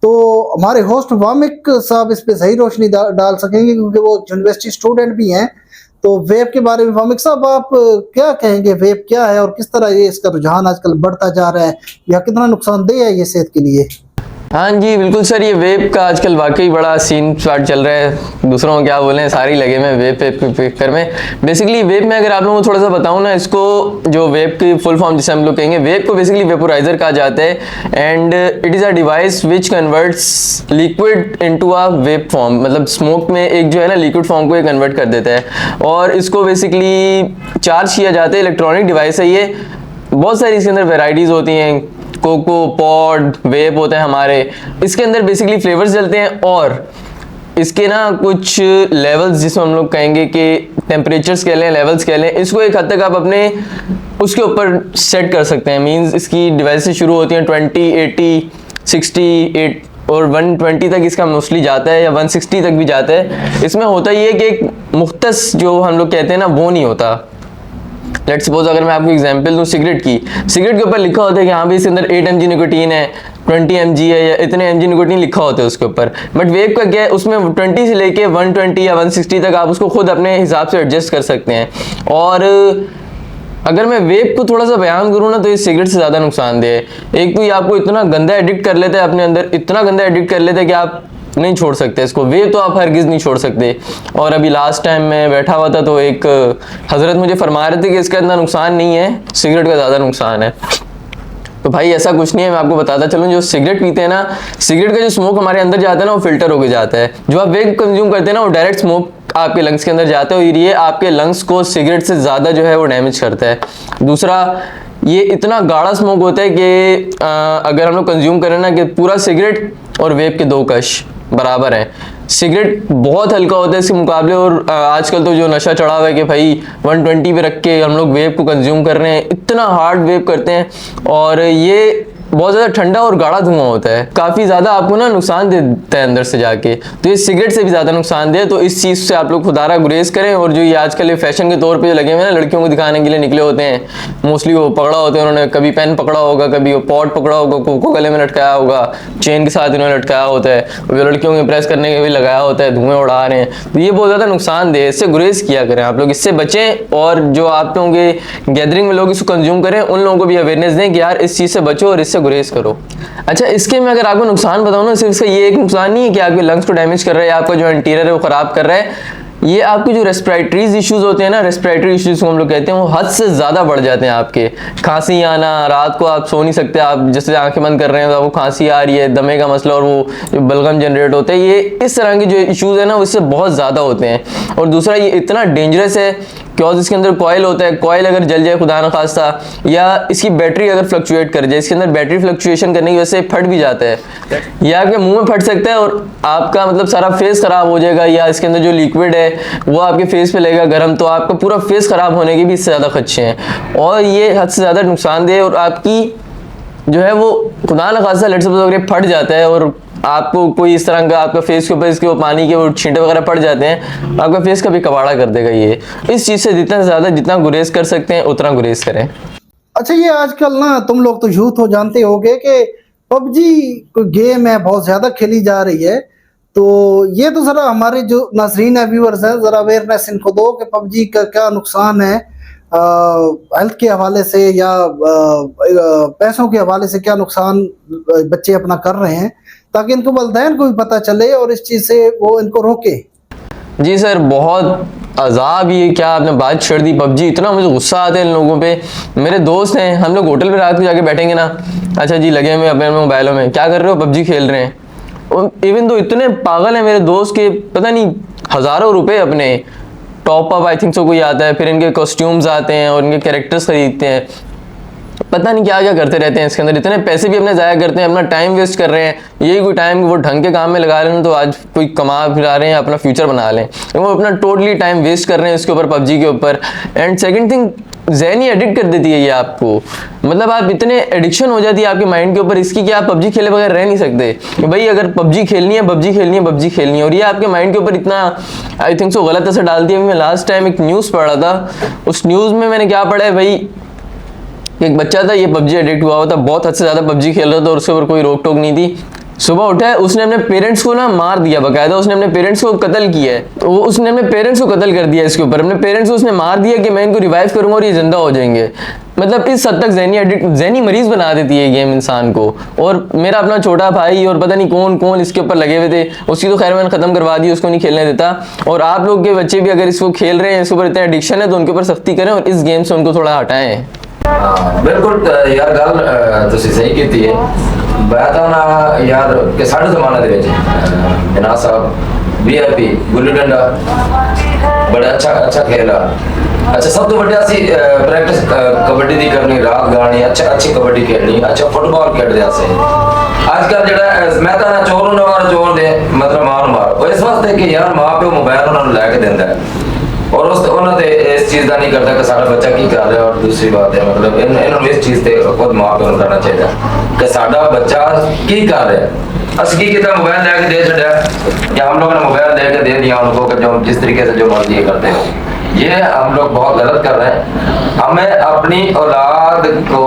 तो हमारे होस्ट वामिक साहब इस पे सही रोशनी डाल सकेंगे क्योंकि वो यूनिवर्सिटी स्टूडेंट भी हैं। तो वेब के बारे में वामिक साहब आप क्या कहेंगे, वेब क्या है और किस तरह ये इसका रुझान आजकल बढ़ता जा रहा है, या कितना नुकसानदेह है ये सेहत के लिए? हाँ जी बिल्कुल सर, ये वेब का आजकल वाकई बड़ा सीन स्टार्ट चल रहा है। दूसरों को क्या बोलें, सारी लगे में वेब कर में। बेसिकली वेब में अगर आप लोगों को थोड़ा सा बताऊं ना, इसको जो वेब की फुल फॉर्म जिसे हम लोग कहेंगे, वेब को बेसिकली वेपोराइजर कहा जाता है। And it is a device which converts liquid into a web form, मतलब स्मोक में एक जो है ना लिक्विड फॉर्म को ये कन्वर्ट कर देता है। और इसको बेसिकली चार्ज किया जाता है, इलेक्ट्रॉनिक डिवाइस है ये। बहुत सारी इसके अंदर वेराइटीज़ होती हैं, कोको, पॉड, वेप होते हैं हमारे। इसके अंदर बेसिकली फ्लेवर्स चलते हैं और इसके ना कुछ लेवल्स, जिसमें हम लोग कहेंगे कि टेम्परेचर्स कह लें, लेवल्स कह लें, इसको एक हद तक आप अपने उसके ऊपर सेट कर सकते हैं। मींस इसकी डिवाइस से शुरू होती हैं 20, 80, 68 और 120 तक इसका मोस्टली जाता है, या 160 तक भी जाता है। इसमें होता ये है कि एक मुख्तस जो हम लोग कहते हैं ना, वो नहीं होता। लेट्स सपोज अगर मैं आपको एग्जांपल दूं सिगरेट की, सिगरेट के ऊपर लिखा होता है कि हाँ भाई इसके अंदर 8 mg निकोटीन है, 20 mg है, या इतने mg निकोटीन लिखा होता है उसके ऊपर। बट वेब का क्या है, उसमें 20 से लेके 120 या 160 तक आप उसको खुद अपने हिसाब से एडजस्ट कर सकते हैं। और अगर मैं वेब को थोड़ा सा बयान करूँ ना, तो ये सिगरेट से ज़्यादा नुकसानदेह है। एक तो ये आपको इतना गंदा एडिक्ट कर लेता है अपने अंदर, इतना गंदा एडिक्ट कर लेता है कि आप नहीं छोड़ सकते इसको। वेब तो आप हरगिज़ नहीं छोड़ सकते। और अभी लास्ट टाइम मैं बैठा हुआ था तो एक हजरत मुझे फरमा रहे थे कि इसका इतना नुकसान नहीं है, सिगरेट का ज़्यादा नुकसान है। तो भाई ऐसा कुछ नहीं है, मैं आपको बताता चलूँ। जो सिगरेट पीते हैं ना, सिगरेट का जो स्मोक हमारे अंदर जाता है ना, वो फिल्टर होके जाता है। जो आप वेब कंज्यूम करते हैं ना, वो डायरेक्ट स्मोक आपके लंग्स के अंदर जाता है और ये आपके लंग्स को सिगरेट से ज़्यादा जो है वो डैमेज करता है। दूसरा, ये इतना गाढ़ा स्मोक होता है कि अगर हम लोग कंज्यूम करें ना, कि पूरा सिगरेट और वेब के 2 कश बराबर हैं। सिगरेट बहुत हल्का होता है इसके मुकाबले। और आजकल तो जो नशा चढ़ा हुआ है कि भाई 120 पे रख के हम लोग वेब को कंज्यूम कर रहे हैं, इतना हार्ड वेब करते हैं और ये बहुत ज़्यादा ठंडा और गाढ़ा धुआं होता है, काफ़ी ज़्यादा आपको ना नुकसान देता है अंदर से जाके। तो ये सिगरेट से भी ज़्यादा नुकसान दे। तो इस चीज़ से आप लोग खुदारा गुरेज करें। और जो ये आजकल ये फैशन के तौर पे लगे हुए हैं ना, लड़कियों को दिखाने के लिए निकले होते हैं, मोस्टली वो पकड़ा होते हैं उन्होंने, कभी पेन पकड़ा होगा, कभी वो पॉट पकड़ा होगा, कोको गले में लटकाया होगा, चेन के साथ इन्होंने लटकाया होता है, वो लड़कियों को इम्प्रेस करने के भी लगाया होता है, धुएँ उड़ा रहे हैं। तो ये बहुत ज़्यादा नुकसानदेह है, इससे गुरेज किया करें आप लोग, इससे बचें। और जो आप लोगों के गैदरिंग में लोग इसको कंज्यूम करें, उन लोगों को भी अवेयरनेस दें कि यार इस चीज़ से बचो और इससे गुरेज करो। अच्छा, इसके में अगर आपको नुकसान बताऊं ना, सिर्फ इसका ये एक नुकसान नहीं है कि आपके लंग्स को डैमेज कर रहा है, आपका जो इंटीरियर है वो खराब कर रहा है। ये आपके जो रेस्पिरेटरीज इश्यूज होते हैं ना, रेस्पिरेटरी इश्यूज को हम लोग कहते हैं, वो हद से ज़्यादा बढ़ जाते हैं आपके। खांसी आना, रात को आप सो नहीं सकते, आप जैसे आंखें बंद कर रहे हैं तो आपको खांसी आ रही है, दमे का मसला, और वो जो बलगम जनरेट होता है, ये इस तरह के जो इश्यूज है ना, उससे बहुत ज़्यादा होते हैं। और दूसरा, ये इतना डेंजरस है क्योंकि इसके अंदर कॉयल होता है। कॉयल अगर जल जाए खुदा न खास्ता, या इसकी बैटरी अगर फ्लक्चुएट कर जाए, इसके अंदर बैटरी फ्लक्चुएशन करने की वजह से फट भी जाता है, या आपके मुंह में फट सकता है और आपका मतलब सारा फेस खराब हो जाएगा। या इसके अंदर जो लिक्विड है वो आपके फेस पे लगेगा गर्म, तो आपका पूरा फेस खराब होने के भी इससे ज़्यादा खदशे हैं। और ये हद से ज़्यादा नुकसानदेह, और आपकी जो है वो खुदा न खास्ता लेट्स सपोज अगर फट जाता है और आपको कोई इस तरह का आपका फेस के ऊपर इसके वो पानी के वो छींटे वगैरह पड़ जाते हैं, आपका फेस का भी कबाड़ा कर देगा ये। इस चीज़ से जितना ज़्यादा जितना गुरेज कर सकते हैं उतना गुरेज करें। अच्छा, ये आजकल ना तुम लोग तो यूथ हो, जानते होगे कि पबजी कोई गेम है बहुत ज़्यादा खेली जा रही है। तो ये तो ज़रा हमारे जो नाज़रीन है, व्यूअर्स हैं, ज़रा अवेयरनेस इनको दो कि पबजी का क्या नुकसान है हेल्थ के हवाले से, या पैसों के हवाले से क्या नुकसान बच्चे अपना कर रहे हैं, ताकि इनको वालिदैन को भी पता चले और इस चीज़ से वो इनको रोके। जी सर, बहुत अजाब, ये क्या आपने बात छेड़ दी। पबजी, इतना मुझे गुस्सा आता है इन लोगों पे। मेरे दोस्त हैं, हम लोग होटल पे रात को जाके बैठेंगे ना, अच्छा जी लगे हुए अपने मोबाइलों में, क्या कर रहे हो, पबजी खेल रहे हैं। और इवन तो इतने पागल हैं मेरे दोस्त के, पता नहीं हज़ारों रुपए अपने top up I think so कोई आता है, फिर इनके कॉस्ट्यूम्स आते हैं और इनके कैरेक्टर्स खरीदते हैं, पता नहीं क्या क्या करते रहते हैं इसके अंदर। इतने पैसे भी अपने ज़ाया करते हैं, अपना टाइम वेस्ट कर रहे हैं। यही कोई टाइम वो ढंग के काम में लगा रहे हैं तो आज कोई कमा फिरा रहे हैं, अपना फ्यूचर बना लें। वो अपना टोटली टाइम वेस्ट कर रहे हैं इसके ऊपर, पबजी के ऊपर। एंड सेकंड थिंग, ज़हनी एडिक्ट कर देती है ये आपको, मतलब आप इतने एडिक्शन हो जाती है आपके माइंड के ऊपर इसकी कि आप पबजी खेले बगैर रह नहीं सकते कि भाई अगर पबजी खेलनी है, पबजी खेलनी है, पबजी खेलनी है। और ये आपके माइंड के ऊपर इतना आई थिंक सो गलत असर डालती है। मैं लास्ट टाइम एक न्यूज़ पढ़ रहा था, उस न्यूज़ में मैंने क्या पढ़ा है भाई, एक बच्चा था, ये पबजी एडिक्ट हुआ था, बहुत हद से ज़्यादा पबजी खेल रहा था और उसके ऊपर कोई रोक टोक नहीं थी। सुबह उठा है, उसने अपने पेरेंट्स को ना मार दिया, बकायदा उसने अपने पेरेंट्स को कत्ल किया है। तो उसने अपने पेरेंट्स को कत्ल कर दिया इसके ऊपर, अपने पेरेंट्स को उसने मार दिया कि मैं इनको रिवाइव करूंगा और ये जिंदा हो जाएंगे। मतलब इस हद तक ज़हनी मरीज बना देती है गेम इंसान को। और मेरा अपना छोटा भाई और पता नहीं कौन कौन इसके ऊपर लगे हुए थे, उसकी तो खैर मैंने ख़त्म करवा दी, उसको नहीं खेलने देता। और आप लोग के बच्चे भी अगर इसको खेल रहे हैं, इसके ऊपर इतना एडिक्शन है, तो उनके ऊपर सख्ती करें और इस गेम से उनको थोड़ा हटाएं। बिल्कुल यार, गल तुसी सही की है। मैं तो ना यार कि साढ़े जमाने दे जना साहब VIP गुल्ली डंडा बड़ा अच्छा खेला। अच्छा सब तो बड़ा सी प्रैक्टिस कबड्डी दी करनी, रात गानी, अच्छी कबड्डी खेलनी, अच्छा फुटबॉल खेलते असें। आजकल जड़ा मैं तो ना चोर चोर दे मतलब मार इस वास्ते कि यार माँ प्यो मोबाइल उन्होंने लैके देंदा है और उन्होंने इस चीज़ का नहीं करता कि सारा बच्चा की कर रहा है। और दूसरी बात है मतलब इन्होंने इस चीज़ से खुद माँ प्यो करना चाहिए कि साडा बच्चा की कर रहा है। अस की कितना मोबाइल लेके दे छड़ा या हम लोगों ने मोबाइल लेके दे दिया उनको कि जो जिस तरीके से जो मर्जी ये करते हो, ये हम लोग बहुत गलत कर रहे हैं। हमें अपनी औलाद को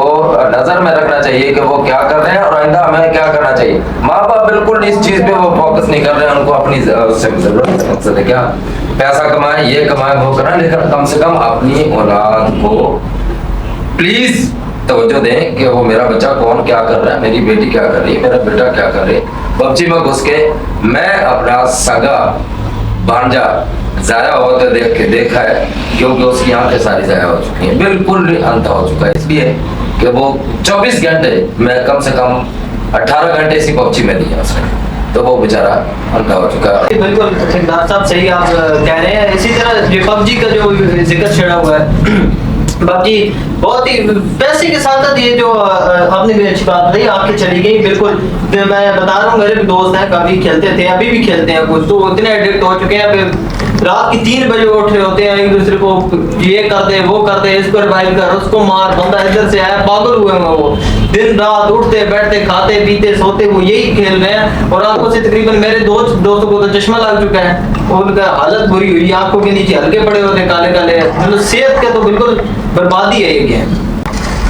नज़र में रखना चाहिए कि वो क्या कर रहे हैं और आइंदा हमें क्या करना चाहिए। माँ बाप बिल्कुल इस चीज़ पे वो फोकस नहीं कर रहे हैं, उनको अपनी जरूरत है क्या पैसा कमाए, ये कमाए, वो करें, लेकिन कम से कम अपनी औलाद को प्लीज तवज्जो दें कि वो मेरा बच्चा कौन क्या कर रहा है, मेरी बेटी क्या कर रही है, मेरा बेटा क्या कर रही है। पबजी में घुस के मैं अपना सगा भांजा जाया होते देखा है, क्योंकि उसकी आंखें सारी जाया हो चुकी हैं, बिल्कुल अंधा हो चुका है। इसलिए कि वो 24 घंटे मैं कम से कम 18 घंटे इसी पबजी में दिया उसने, तो वो बेचारा अंधा हो चुका है। बिल्कुल डॉक्टर साहब सही आप कह रहे हैं। इसी तरह ये पबजी का जो जिक्र छेड़ा हुआ है, पबजी बहुत ही पैसे के साथ ये जो आपने भी अच्छी बात बताई, आपकी चली गई बिल्कुल। मैं बता रहा हूँ मेरे भी दोस्त हैं, कभी खेलते थे, अभी भी खेलते हैं कुछ, तो इतने एडिक्ट हो चुके हैं, रात की 3 बजे उठ रहे होते हैं, एक दूसरे को ये करते वो करते, इसको रिवाइव कर, उसको मार, बंदा इधर से आया, पागल हुए हैं वो, दिन रात उठते बैठते खाते पीते सोते वो यही खेल रहे हैं। और आंखों से तकरीबन मेरे दोस्तों को तो चश्मा लग चुका है, उनका हालत बुरी हुई, आंखों के नीचे हल्के पड़े होते काले काले, मतलब सेहत के तो बिल्कुल बर्बादी है ये गेम।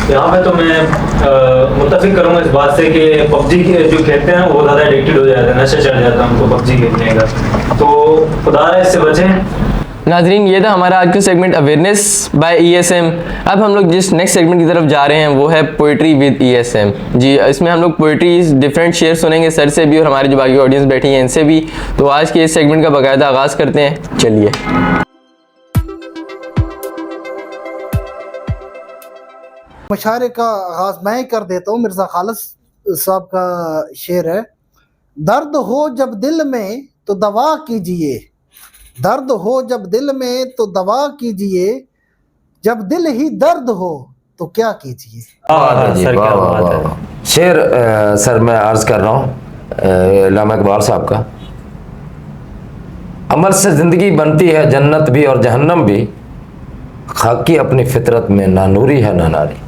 यहाँ पे तो मैं मुत्तफिक करूँगा इस बात से कि पबजी जो खेलते हैं वो ज़्यादा एडिक्टेड हो जाते हैं, नशा चढ़ जाता है उनको पबजी खेलने का, तो खुदा इससे बचें। नाजरीन, ये था हमारा आज का सेगमेंट अवेयरनेस बाय ESM। अब हम लोग जिस नेक्स्ट सेगमेंट की तरफ जा रहे हैं वो है पोइट्री विद ESM। जी, इसमें हम लोग पोइट्री डिफरेंट शेयर सुनेंगे सर से भी और हमारे जो बाकी ऑडियंस बैठी हैं इनसे भी। तो आज के इस सेगमेंट का बाकायदा आगाज़ करते हैं, चलिए। मुशारे का आगाज मैं ही कर देता हूँ। मिर्जा खालिद साहब का शेर है, दर्द हो जब दिल में तो दवा कीजिए, दर्द हो जब दिल में तो दवा कीजिए, जब दिल ही दर्द हो तो क्या कीजिए। सर क्या बात है। शेर सर मैं अर्ज कर रहा हूँ अल्लामा इकबाल साहब का, अमल से जिंदगी बनती है जन्नत भी और जहन्नम भी, खाकी अपनी फितरत में ना नूरी है ना नारी।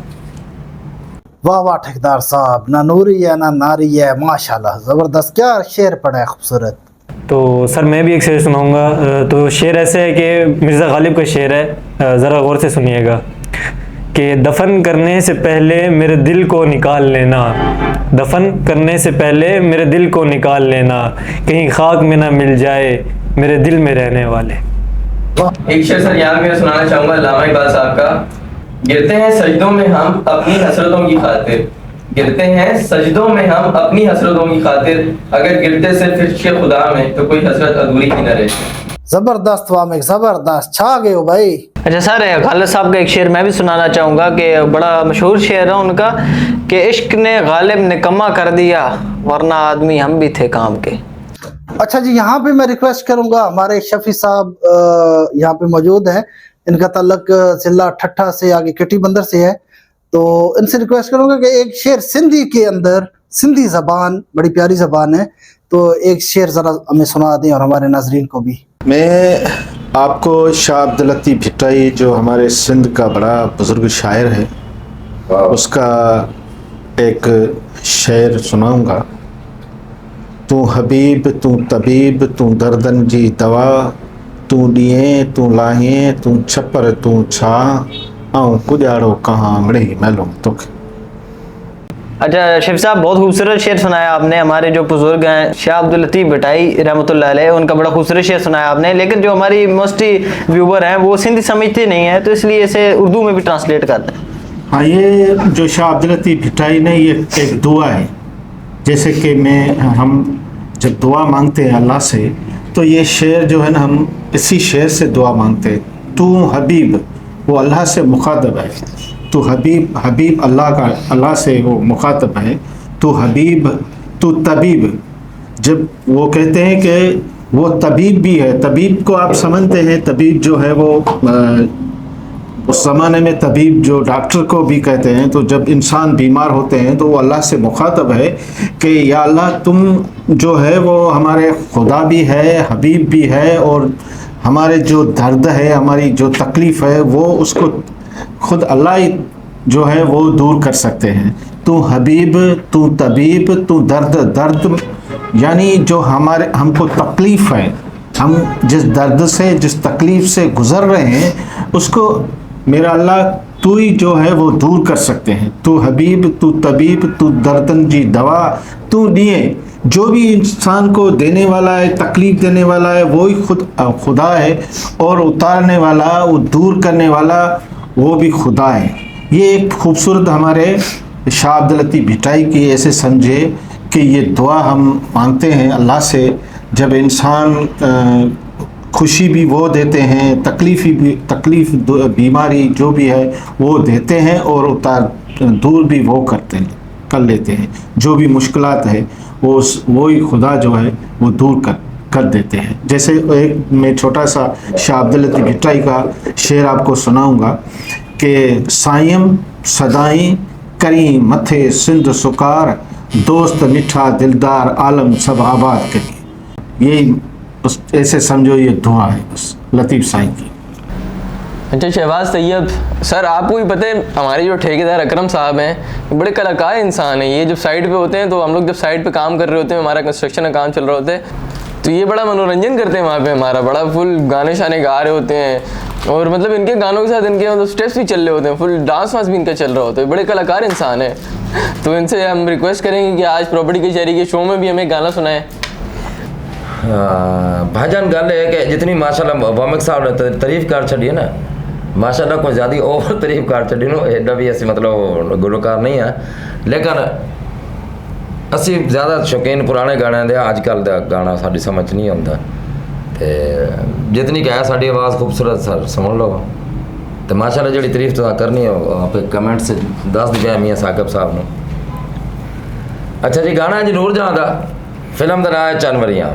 वाह वाह ठेकेदार साहब, ना नूरी है ना नारी है, माशाल्लाह ज़बरदस्त, क्या शेर पड़ा है खूबसूरत। तो सर मैं भी एक शेर सुनाऊंगा। तो शेर ऐसे है कि मिर्ज़ा गालिब का शेर है, ज़रा गौर से सुनिएगा कि दफन करने से पहले मेरे दिल को निकाल लेना, दफन करने से पहले मेरे दिल को निकाल लेना, कहीं खाक में ना मिल जाए मेरे दिल में रहने वाले। एक शेर सर यहाँ मैं सुनाना चाहूँगा अल्लामा इकबाल साहब का, गिरते हैं सजदों में हम अपनी हसरतों की खातिर, गिरते हैं सजदों में हम अपनी हसरतों की खातिर, अगर गिरते सिर्फ इश्क़ खुदा में तो कोई हसरत अधूरी ही न रहे। जबरदस्त वामिक, जबरदस्त, छा गए हो भाई। अच्छा सर, गालिब साहब का एक शेर मैं भी सुनाना चाहूँगा कि बड़ा मशहूर शेर है उनका कि इश्क ने गालिब निकम्मा कर दिया वरना आदमी हम भी थे काम के। अच्छा जी, यहाँ पे मैं रिक्वेस्ट करूंगा, हमारे शफी साहब यहाँ पे मौजूद हैं, इनका ताल्लुक जिला ठट्ठा से आगे किटी बंदर से है, तो इनसे रिक्वेस्ट करूंगा कि एक शेर सिंधी के अंदर, सिंधी जबान बड़ी प्यारी जबान है, तो एक शेर जरा हमें सुना दें और हमारे नाजरीन को भी। मैं आपको शाह अब्दुल लतीफ़ भिट्टाई जो हमारे सिंध का बड़ा बुजुर्ग शायर है, उसका एक शेर सुनाऊंगा। तू हबीब तू तबीब तू दर्दन जी दवा, तू ॾिए तू लाहे तू छपर तू छा, आऊं कुजाड़ो कहाँ मिड़ी मैलूम तुक। अच्छा शेफ साहब, बहुत खूबसूरत शेर सुनाया आपने। हमारे जो बुजुर्ग हैं शाह अब्दुल लतीफ़ भिट्टाई रहमतुल्लाह अलैह, उनका बड़ा खूबसूरत शेर सुनाया आपने, लेकिन जो हमारी मोस्टली व्यूवर हैं वो सिंधी समझते नहीं है, तो इसलिए इसे उर्दू में भी ट्रांसलेट कर दें। हाँ, ये जो शाह अब्दुल लतीफ़ भिट्टाई ने, ये एक दुआ है। जैसे कि हम जब दुआ मांगते हैं अल्लाह से, तो ये शेर जो है ना, हम इसी शेर से दुआ मांगते हैं। तू हबीब, वो अल्लाह से मुखातब है। तू हबीब, हबीब अल्लाह से वो मुखातब है। तू हबीब तू तबीब, जब वो कहते हैं कि वो तबीब भी है। तबीब को आप समझते हैं, तबीब जो है वो उस ज़माने में तबीब जो डॉक्टर को भी कहते हैं। तो जब इंसान बीमार होते हैं तो वो अल्लाह से मुखातब है कि या अल्लाह, तुम जो है वो हमारे खुदा भी है, हबीब भी है, और हमारे जो दर्द है, हमारी जो तकलीफ़ है, वो उसको खुद अल्लाह ही जो है वो दूर कर सकते हैं। तू हबीब तू तबीब तू दर्द यानी जो हमको तकलीफ़ है, हम जिस दर्द से, जिस तकलीफ़ से गुज़र रहे हैं, उसको मेरा अल्लाह तू ही जो है वो दूर कर सकते हैं। तू हबीब तू तबीब तू दर्दन जी दवा, तू दिए, जो भी इंसान को देने वाला है, तकलीफ़ देने वाला है, वो ही खुद खुदा है, और उतारने वाला, वो दूर करने वाला, वो भी खुदा है। ये एक खूबसूरत हमारे शाह अब्दुल लतीफ़ भिट्टाई की ऐसे समझे कि ये दुआ हम मांगते हैं अल्लाह से, जब इंसान खुशी भी वो देते हैं, तकलीफ़ बीमारी जो भी है वो देते हैं, और दूर भी वो कर लेते हैं। जो भी मुश्किलात है वो ही खुदा जो है वो दूर कर देते हैं। जैसे एक मैं छोटा सा शाह अब्दुल लतीफ़ भिट्टाई का शेर आपको सुनाऊंगा कि सायम सदाई करी मथे सिंध सुकार, दोस्त मिठा दिलदार आलम सब आबाद करी। यही ऐसे समझो ये दुआ है बस लतीफ़ साईं की। अच्छा शहबाज तैयब सर, आपको भी पता है हमारे जो ठेकेदार अकरम साहब हैं, बड़े कलाकार इंसान हैं। ये जब साइट पे होते हैं, तो हम लोग जब साइट पे काम कर रहे होते हैं, हमारा कंस्ट्रक्शन का काम चल रहा होता है, तो ये बड़ा मनोरंजन करते हैं वहाँ पे हमारा, बड़ा फुल गाने शाने गा रहे होते हैं, और मतलब इनके गानों के साथ इनके मतलब स्टेप्स भी चल रहे होते हैं, फुल डांस वांस भी इनका चल रहा होता है। बड़े कलाकार इंसान है। तो इनसे हम रिक्वेस्ट करेंगे कि आज प्रॉपर्टी कचहरी के शो में भी हमें गाना सुनाएं। भाईजान गल है कि जितनी माशाल्लाह वामिक साहब ने तारीफ कर छड़ी है ना, माशाल्लाह कोई ज़्यादा ओवर तारीफ कर छड़ी नो, एडा भी असं मतलब गुलकार नहीं है, लेकिन असी ज़्यादा शौकीन पुराने गाने दे, अजकल का गाना साड़ी समझ नहीं आता। तो जितनी कह साड़ी आवाज़ खूबसूरत सर समझ लो, तो माशाल्लाह जी तारीफ तो करनी है आप कमेंट से दस दिया मियाँ साकिब साहब ने। अच्छा जी, गाना है जी नूर जहां दा, फिल्म का नाम है चनवरियाँ।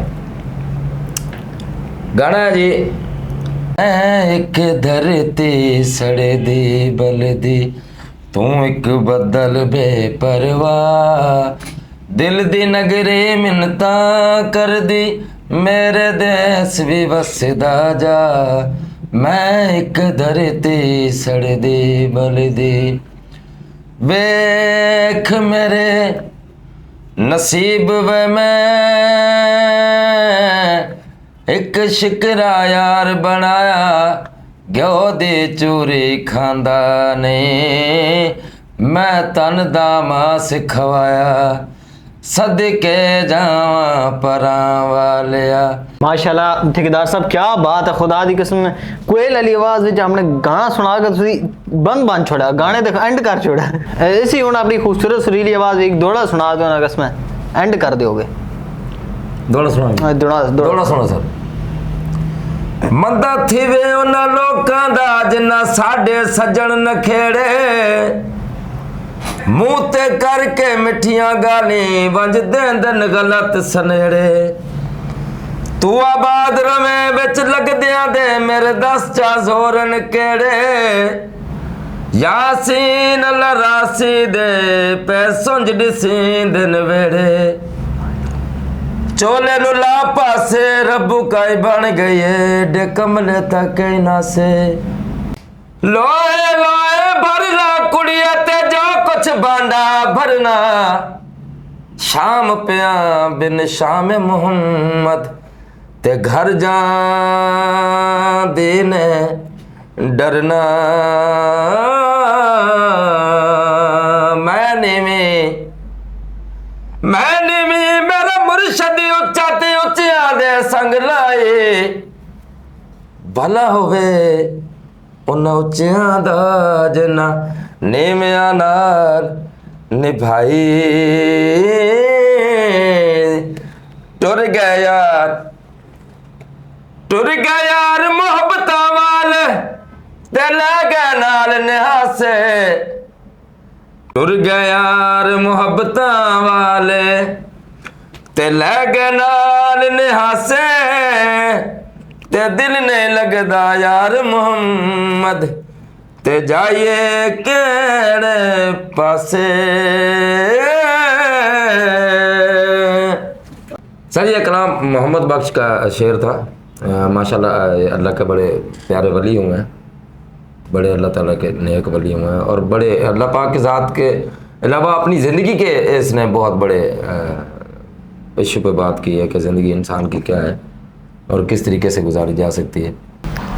गाना है जी, एक धरती सड़े दी बलदी, तू एक बदल बेपरवाह, दिल दी नगरी मिन्नता कर दी, मेरे देश भी वसदा जा, मैं एक धरती सड़े दी बलदी, वेख मेरे नसीब वे मैं एक शिकरा यार बनाया, घ्यो दी चूरी खांदा नहीं, मैं तन दा मास खवाया, सदके जावा परा वालिया। माशाल्लाह ठेकेदार साहब क्या बात है, खुदा दी कसम कोयल वाली आवाज विच हमने गाना सुना के तुसी बंद छोड़ा, गाने तक एंड कर छोड़ा। ऐसी हुन अपनी खूबसूरत सुरीली आवाज एक दोड़ा सुना दो ना, कसम एंड कर दोगे। दोड़ा सुना, दोड़ा सुना सर। मंदा थिवे उन्हां लोकां दा जिन्ना साडे सज्जण नखेड़े, मुंह ते करके मिठियां गाली वंज देंदन गलत सनेड़े। तू आबाद रवे विच लगदियां दे मेरे 10 चा जोरन केड़े, यासीन लरासी दे पैसुंज दिसींद नवेड़े। चोले नु ला पासे रब्बू काई बन गई डे कमले तक ना से। लोए लोए भरना कुड़िया ते जो कुछ बांडा भरना, शाम पिया बिन शाम मोहम्मद ते घर जा दीन डरना। मैंने मेरा मुर्शद उच्चा ते उच्चिया दे संग लाए, भला होवे उन्हां उच्चियां दा जिन्ना नेमियां नाल निभाई। टुर गया यार मोहब्बतां वाल ते लै गए नाल निहासे। टुर गया यार मोहब्बतां वाले ते लै गए नाल निहासे। ते दिल ने लगदा यार मोहम्मद ते जाइए केड़े पासे। सर ये कलाम मोहम्मद बख्श का शेर था। माशाल्लाह अल्लाह के बड़े प्यारे वली हुए हैं, बड़े अल्लाह ताला के नेक वली हुए हैं, और बड़े अल्लाह पाक की ज़ात के अलावा अपनी ज़िंदगी के इसने बहुत बड़े इशू पे बात की है कि ज़िंदगी इंसान की क्या है और किस तरीके से गुजारी जा सकती है।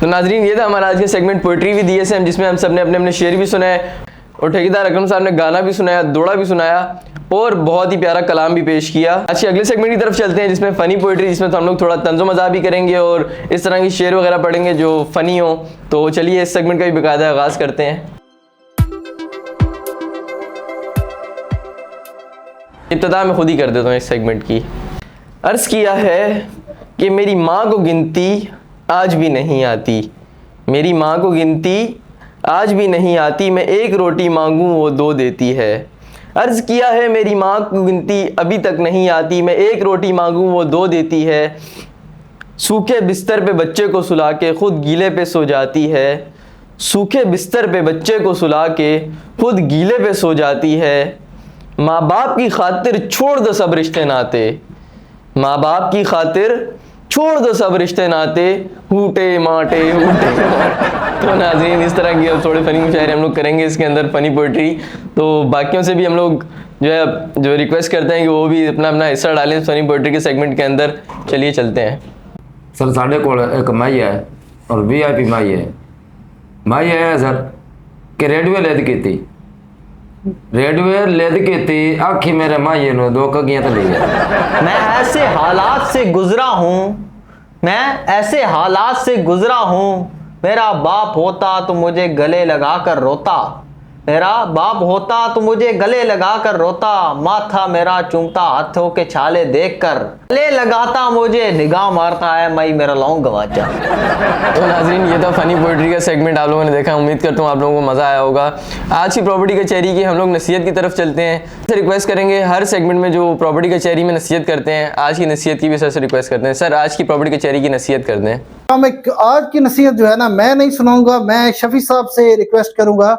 तो नाजरीन ये था हमारा आज का सेगमेंट पोइट्री विद DSM, जिसमें हम सब ने अपने अपने शेर भी सुनाए और ठेकेदार अकरम साहब ने गाना भी सुनाया, दोड़ा भी सुनाया और बहुत ही प्यारा कलाम भी पेश किया। अच्छी अगले सेगमेंट की तरफ चलते हैं जिसमें फ़नी पोइट्री, जिसमें तो हम लोग थोड़ा तंज़ो मज़ाक भी करेंगे और इस तरह की शेर वगैरह पढ़ेंगे जो फ़नी हो। तो चलिए इस सेगमेंट का भी बाकायदा आगाज़ करते हैं। इब्तिदा मैं खुद ही कर देता हूँ इस सेगमेंट की। अर्ज़ किया है कि मेरी माँ को गिनती आज भी नहीं आती, मेरी माँ को गिनती आज भी नहीं आती, मैं एक रोटी मांगूँ वो 2 देती है। अर्ज़ किया है मेरी माँ को गिनती अभी तक नहीं आती, मैं एक रोटी मांगूँ वो 2 देती है। सूखे बिस्तर पे बच्चे को सुला के खुद गीले पे सो जाती है, सूखे बिस्तर पे बच्चे को सुला के खुद गीले पे सो जाती है। माँ बाप की खातिर छोड़ दो सब रिश्ते नाते, माँ बाप की खातिर छोड़ दो सब रिश्ते नाते, हूटे माटे हूटे। तो नाज़रीन इस तरह की अब थोड़े फ़नी मुशायरे हम लोग करेंगे इसके अंदर फ़नी पोइट्री। तो बाकियों से भी हम लोग जो रिक्वेस्ट करते हैं कि वो भी अपना अपना हिस्सा डालें फ़नी पोइट्री के सेगमेंट के अंदर। चलिए चलते हैं। सर साढ़े को एक माई है और VIP माई है। माई है सर कि रेडवे लेद की थी, रेडवे लेद की थी आखी मेरे माई नो 2 कगियां तो ले गया। मैं ऐसे हालात से गुजरा हूँ, मैं ऐसे हालात से गुजरा हूँ, मेरा बाप होता तो मुझे गले लगा कर रोता, मेरा बाप होता तो मुझे गले लगा कर रोता, माथा मेरा चूमता हाथों के छाले देखकर, गले लगाता मुझे निगाह मारता है मई मेरा लौंग गवाचा। तो नाज़रीन ये था फ़नी पोइट्री का सेगमेंट आप लोगों ने देखा, उम्मीद करता हूँ आप लोगों को मज़ा आया होगा। आज की प्रॉपर्टी कचहरी की हम लोग नसीहत की तरफ चलते हैं। सर रिक्वेस्ट करेंगे हर सेगमेंट में जो प्रॉपर्टी कचहरी में नसीहत करते हैं, आज की नसीहत की भी सर से रिक्वेस्ट करते हैं। सर आज की प्रॉपर्टी कचहरी की नसीहत कर दें। आज की नसीहत जो है ना मैं नहीं सुनाऊंगा, मैं शफी साहब से रिक्वेस्ट करूंगा,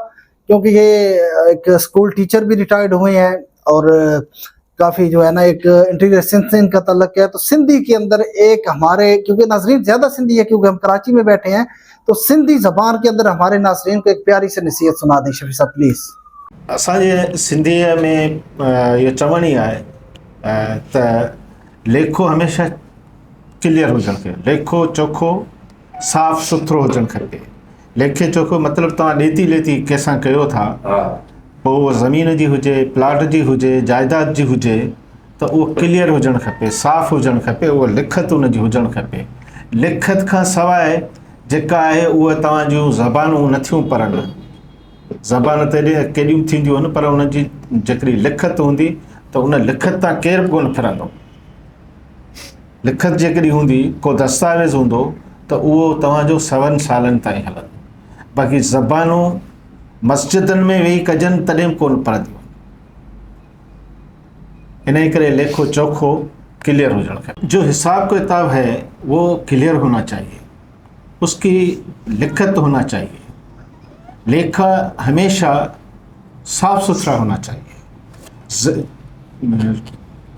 क्योंकि ये एक स्कूल टीचर भी रिटायर्ड हुए हैं और काफ़ी जो है ना एक इंटीरियर सिंध से इनका तल्लक है। तो सिंधी के अंदर एक हमारे, क्योंकि नाजरीन ज़्यादा सिंधी है क्योंकि हम कराची में बैठे हैं, तो सिंधी ज़बान के अंदर हमारे नाजरीन को एक प्यारी सी नसीहत सुना दें शफी साहब प्लीज़। असांजे सिंधीअ में इहो चवण ई आहे त लेखो हमेशह क्लियर हुजणु खपे, लेखो चोखो साफ़ सुथरो हुजणु खपे। लेखे चोखो मतिलबु तव्हां ॾेती लेती कंहिंसां कयो था, पोइ उहा ज़मीन जी हुजे, प्लाट जी हुजे, जाइदाद जी हुजे, तो उहो क्लियर हुजणु खपे, साफ़ हुजणु खपे, उहा लिखत उनजी हुजणु खपे। लिखत खां सवाइ जेका आहे उहा तव्हां जूं ज़बानूं नथियूं पढ़नि। ज़बान त केॾियूं थींदियूं आहिनि, पर उनजी जेकॾहिं लिखत हूंदी त उन लिखत तां केरु बि कोन फिरंदो। लिखत जेकॾहिं हूंदी, को दस्तावेज़ हूंदो त उहो तव्हांजो 7 सालनि ताईं हलंदो। बाक़ी ज़बानूं मस्जिदनि में वेही कजनि तॾहिं बि कोन पढ़ंदियूं। इन करे लेखो चोखो क्लियर होना चाहिए। जो हिसाब किताब है वो क्लियर होना चाहिए, उसकी लिखत होना चाहिए, लेखा हमेशा साफ सुथरा होना चाहिए।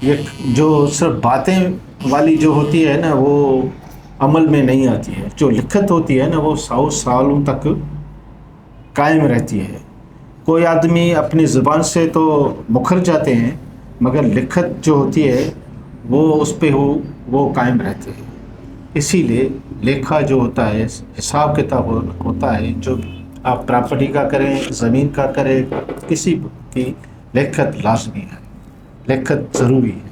ये जो सिर्फ बातें वाली जो होती है ना वो अमल में नहीं आती है। जो लिखत होती है ना वो 100 सालों तक कायम रहती है। कोई आदमी अपनी ज़ुबान से तो मुखर जाते हैं, मगर लिखत जो होती है वो उस पे वो कायम रहती है। इसीलिए लेखा जो होता है, हिसाब किताब होता है, जो आप प्रॉपर्टी का करें, ज़मीन का करें, किसी की लिखत लाजमी है, लिखत ज़रूरी है।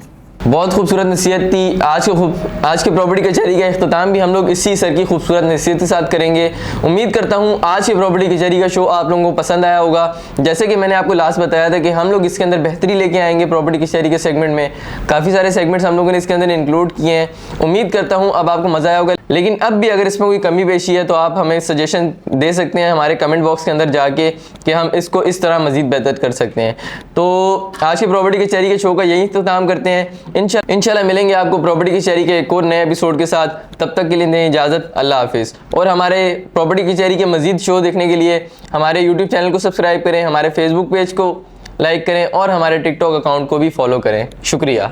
बहुत खूबसूरत नसीहत थी। आज के प्रॉपर्टी कचहरी का इख्तिताम भी हम लोग इसी सर की खूबसूरत नसीहत के साथ करेंगे। उम्मीद करता हूँ आज की प्रॉपर्टी कचहरी का शो आप लोगों को पसंद आया होगा। जैसे कि मैंने आपको लास्ट बताया था कि हम लोग इसके अंदर बेहतरी लेके आएंगे। प्रॉपर्टी कचहरी के सेगमेंट में काफ़ी सारे सेगमेंट्स हम लोगों ने इसके अंदर इंक्लूड किए हैं। उम्मीद करता हूँ अब आपको मज़ा आया होगा। लेकिन अब भी अगर इसमें कोई कमी पेशी है तो आप हमें सजेशन दे सकते हैं हमारे कमेंट बॉक्स के अंदर जाके कि हम इसको इस तरह मज़ीद बेहतर कर सकते हैं। तो आज की प्रॉपर्टी कचहरी के शो का यही इख्तिताम करते हैं। इंशाल्लाह मिलेंगे आपको प्रॉपर्टी कचहरी के एक और नए एपिसोड के साथ। तब तक के लिए दें इजाज़त, अल्लाह हाफिज़। और हमारे प्रॉपर्टी कचहरी के मज़ीद शो देखने के लिए हमारे यूट्यूब चैनल को सब्सक्राइब करें, हमारे फेसबुक पेज को लाइक करें और हमारे टिकटॉक अकाउंट को भी फॉलो करें। शुक्रिया।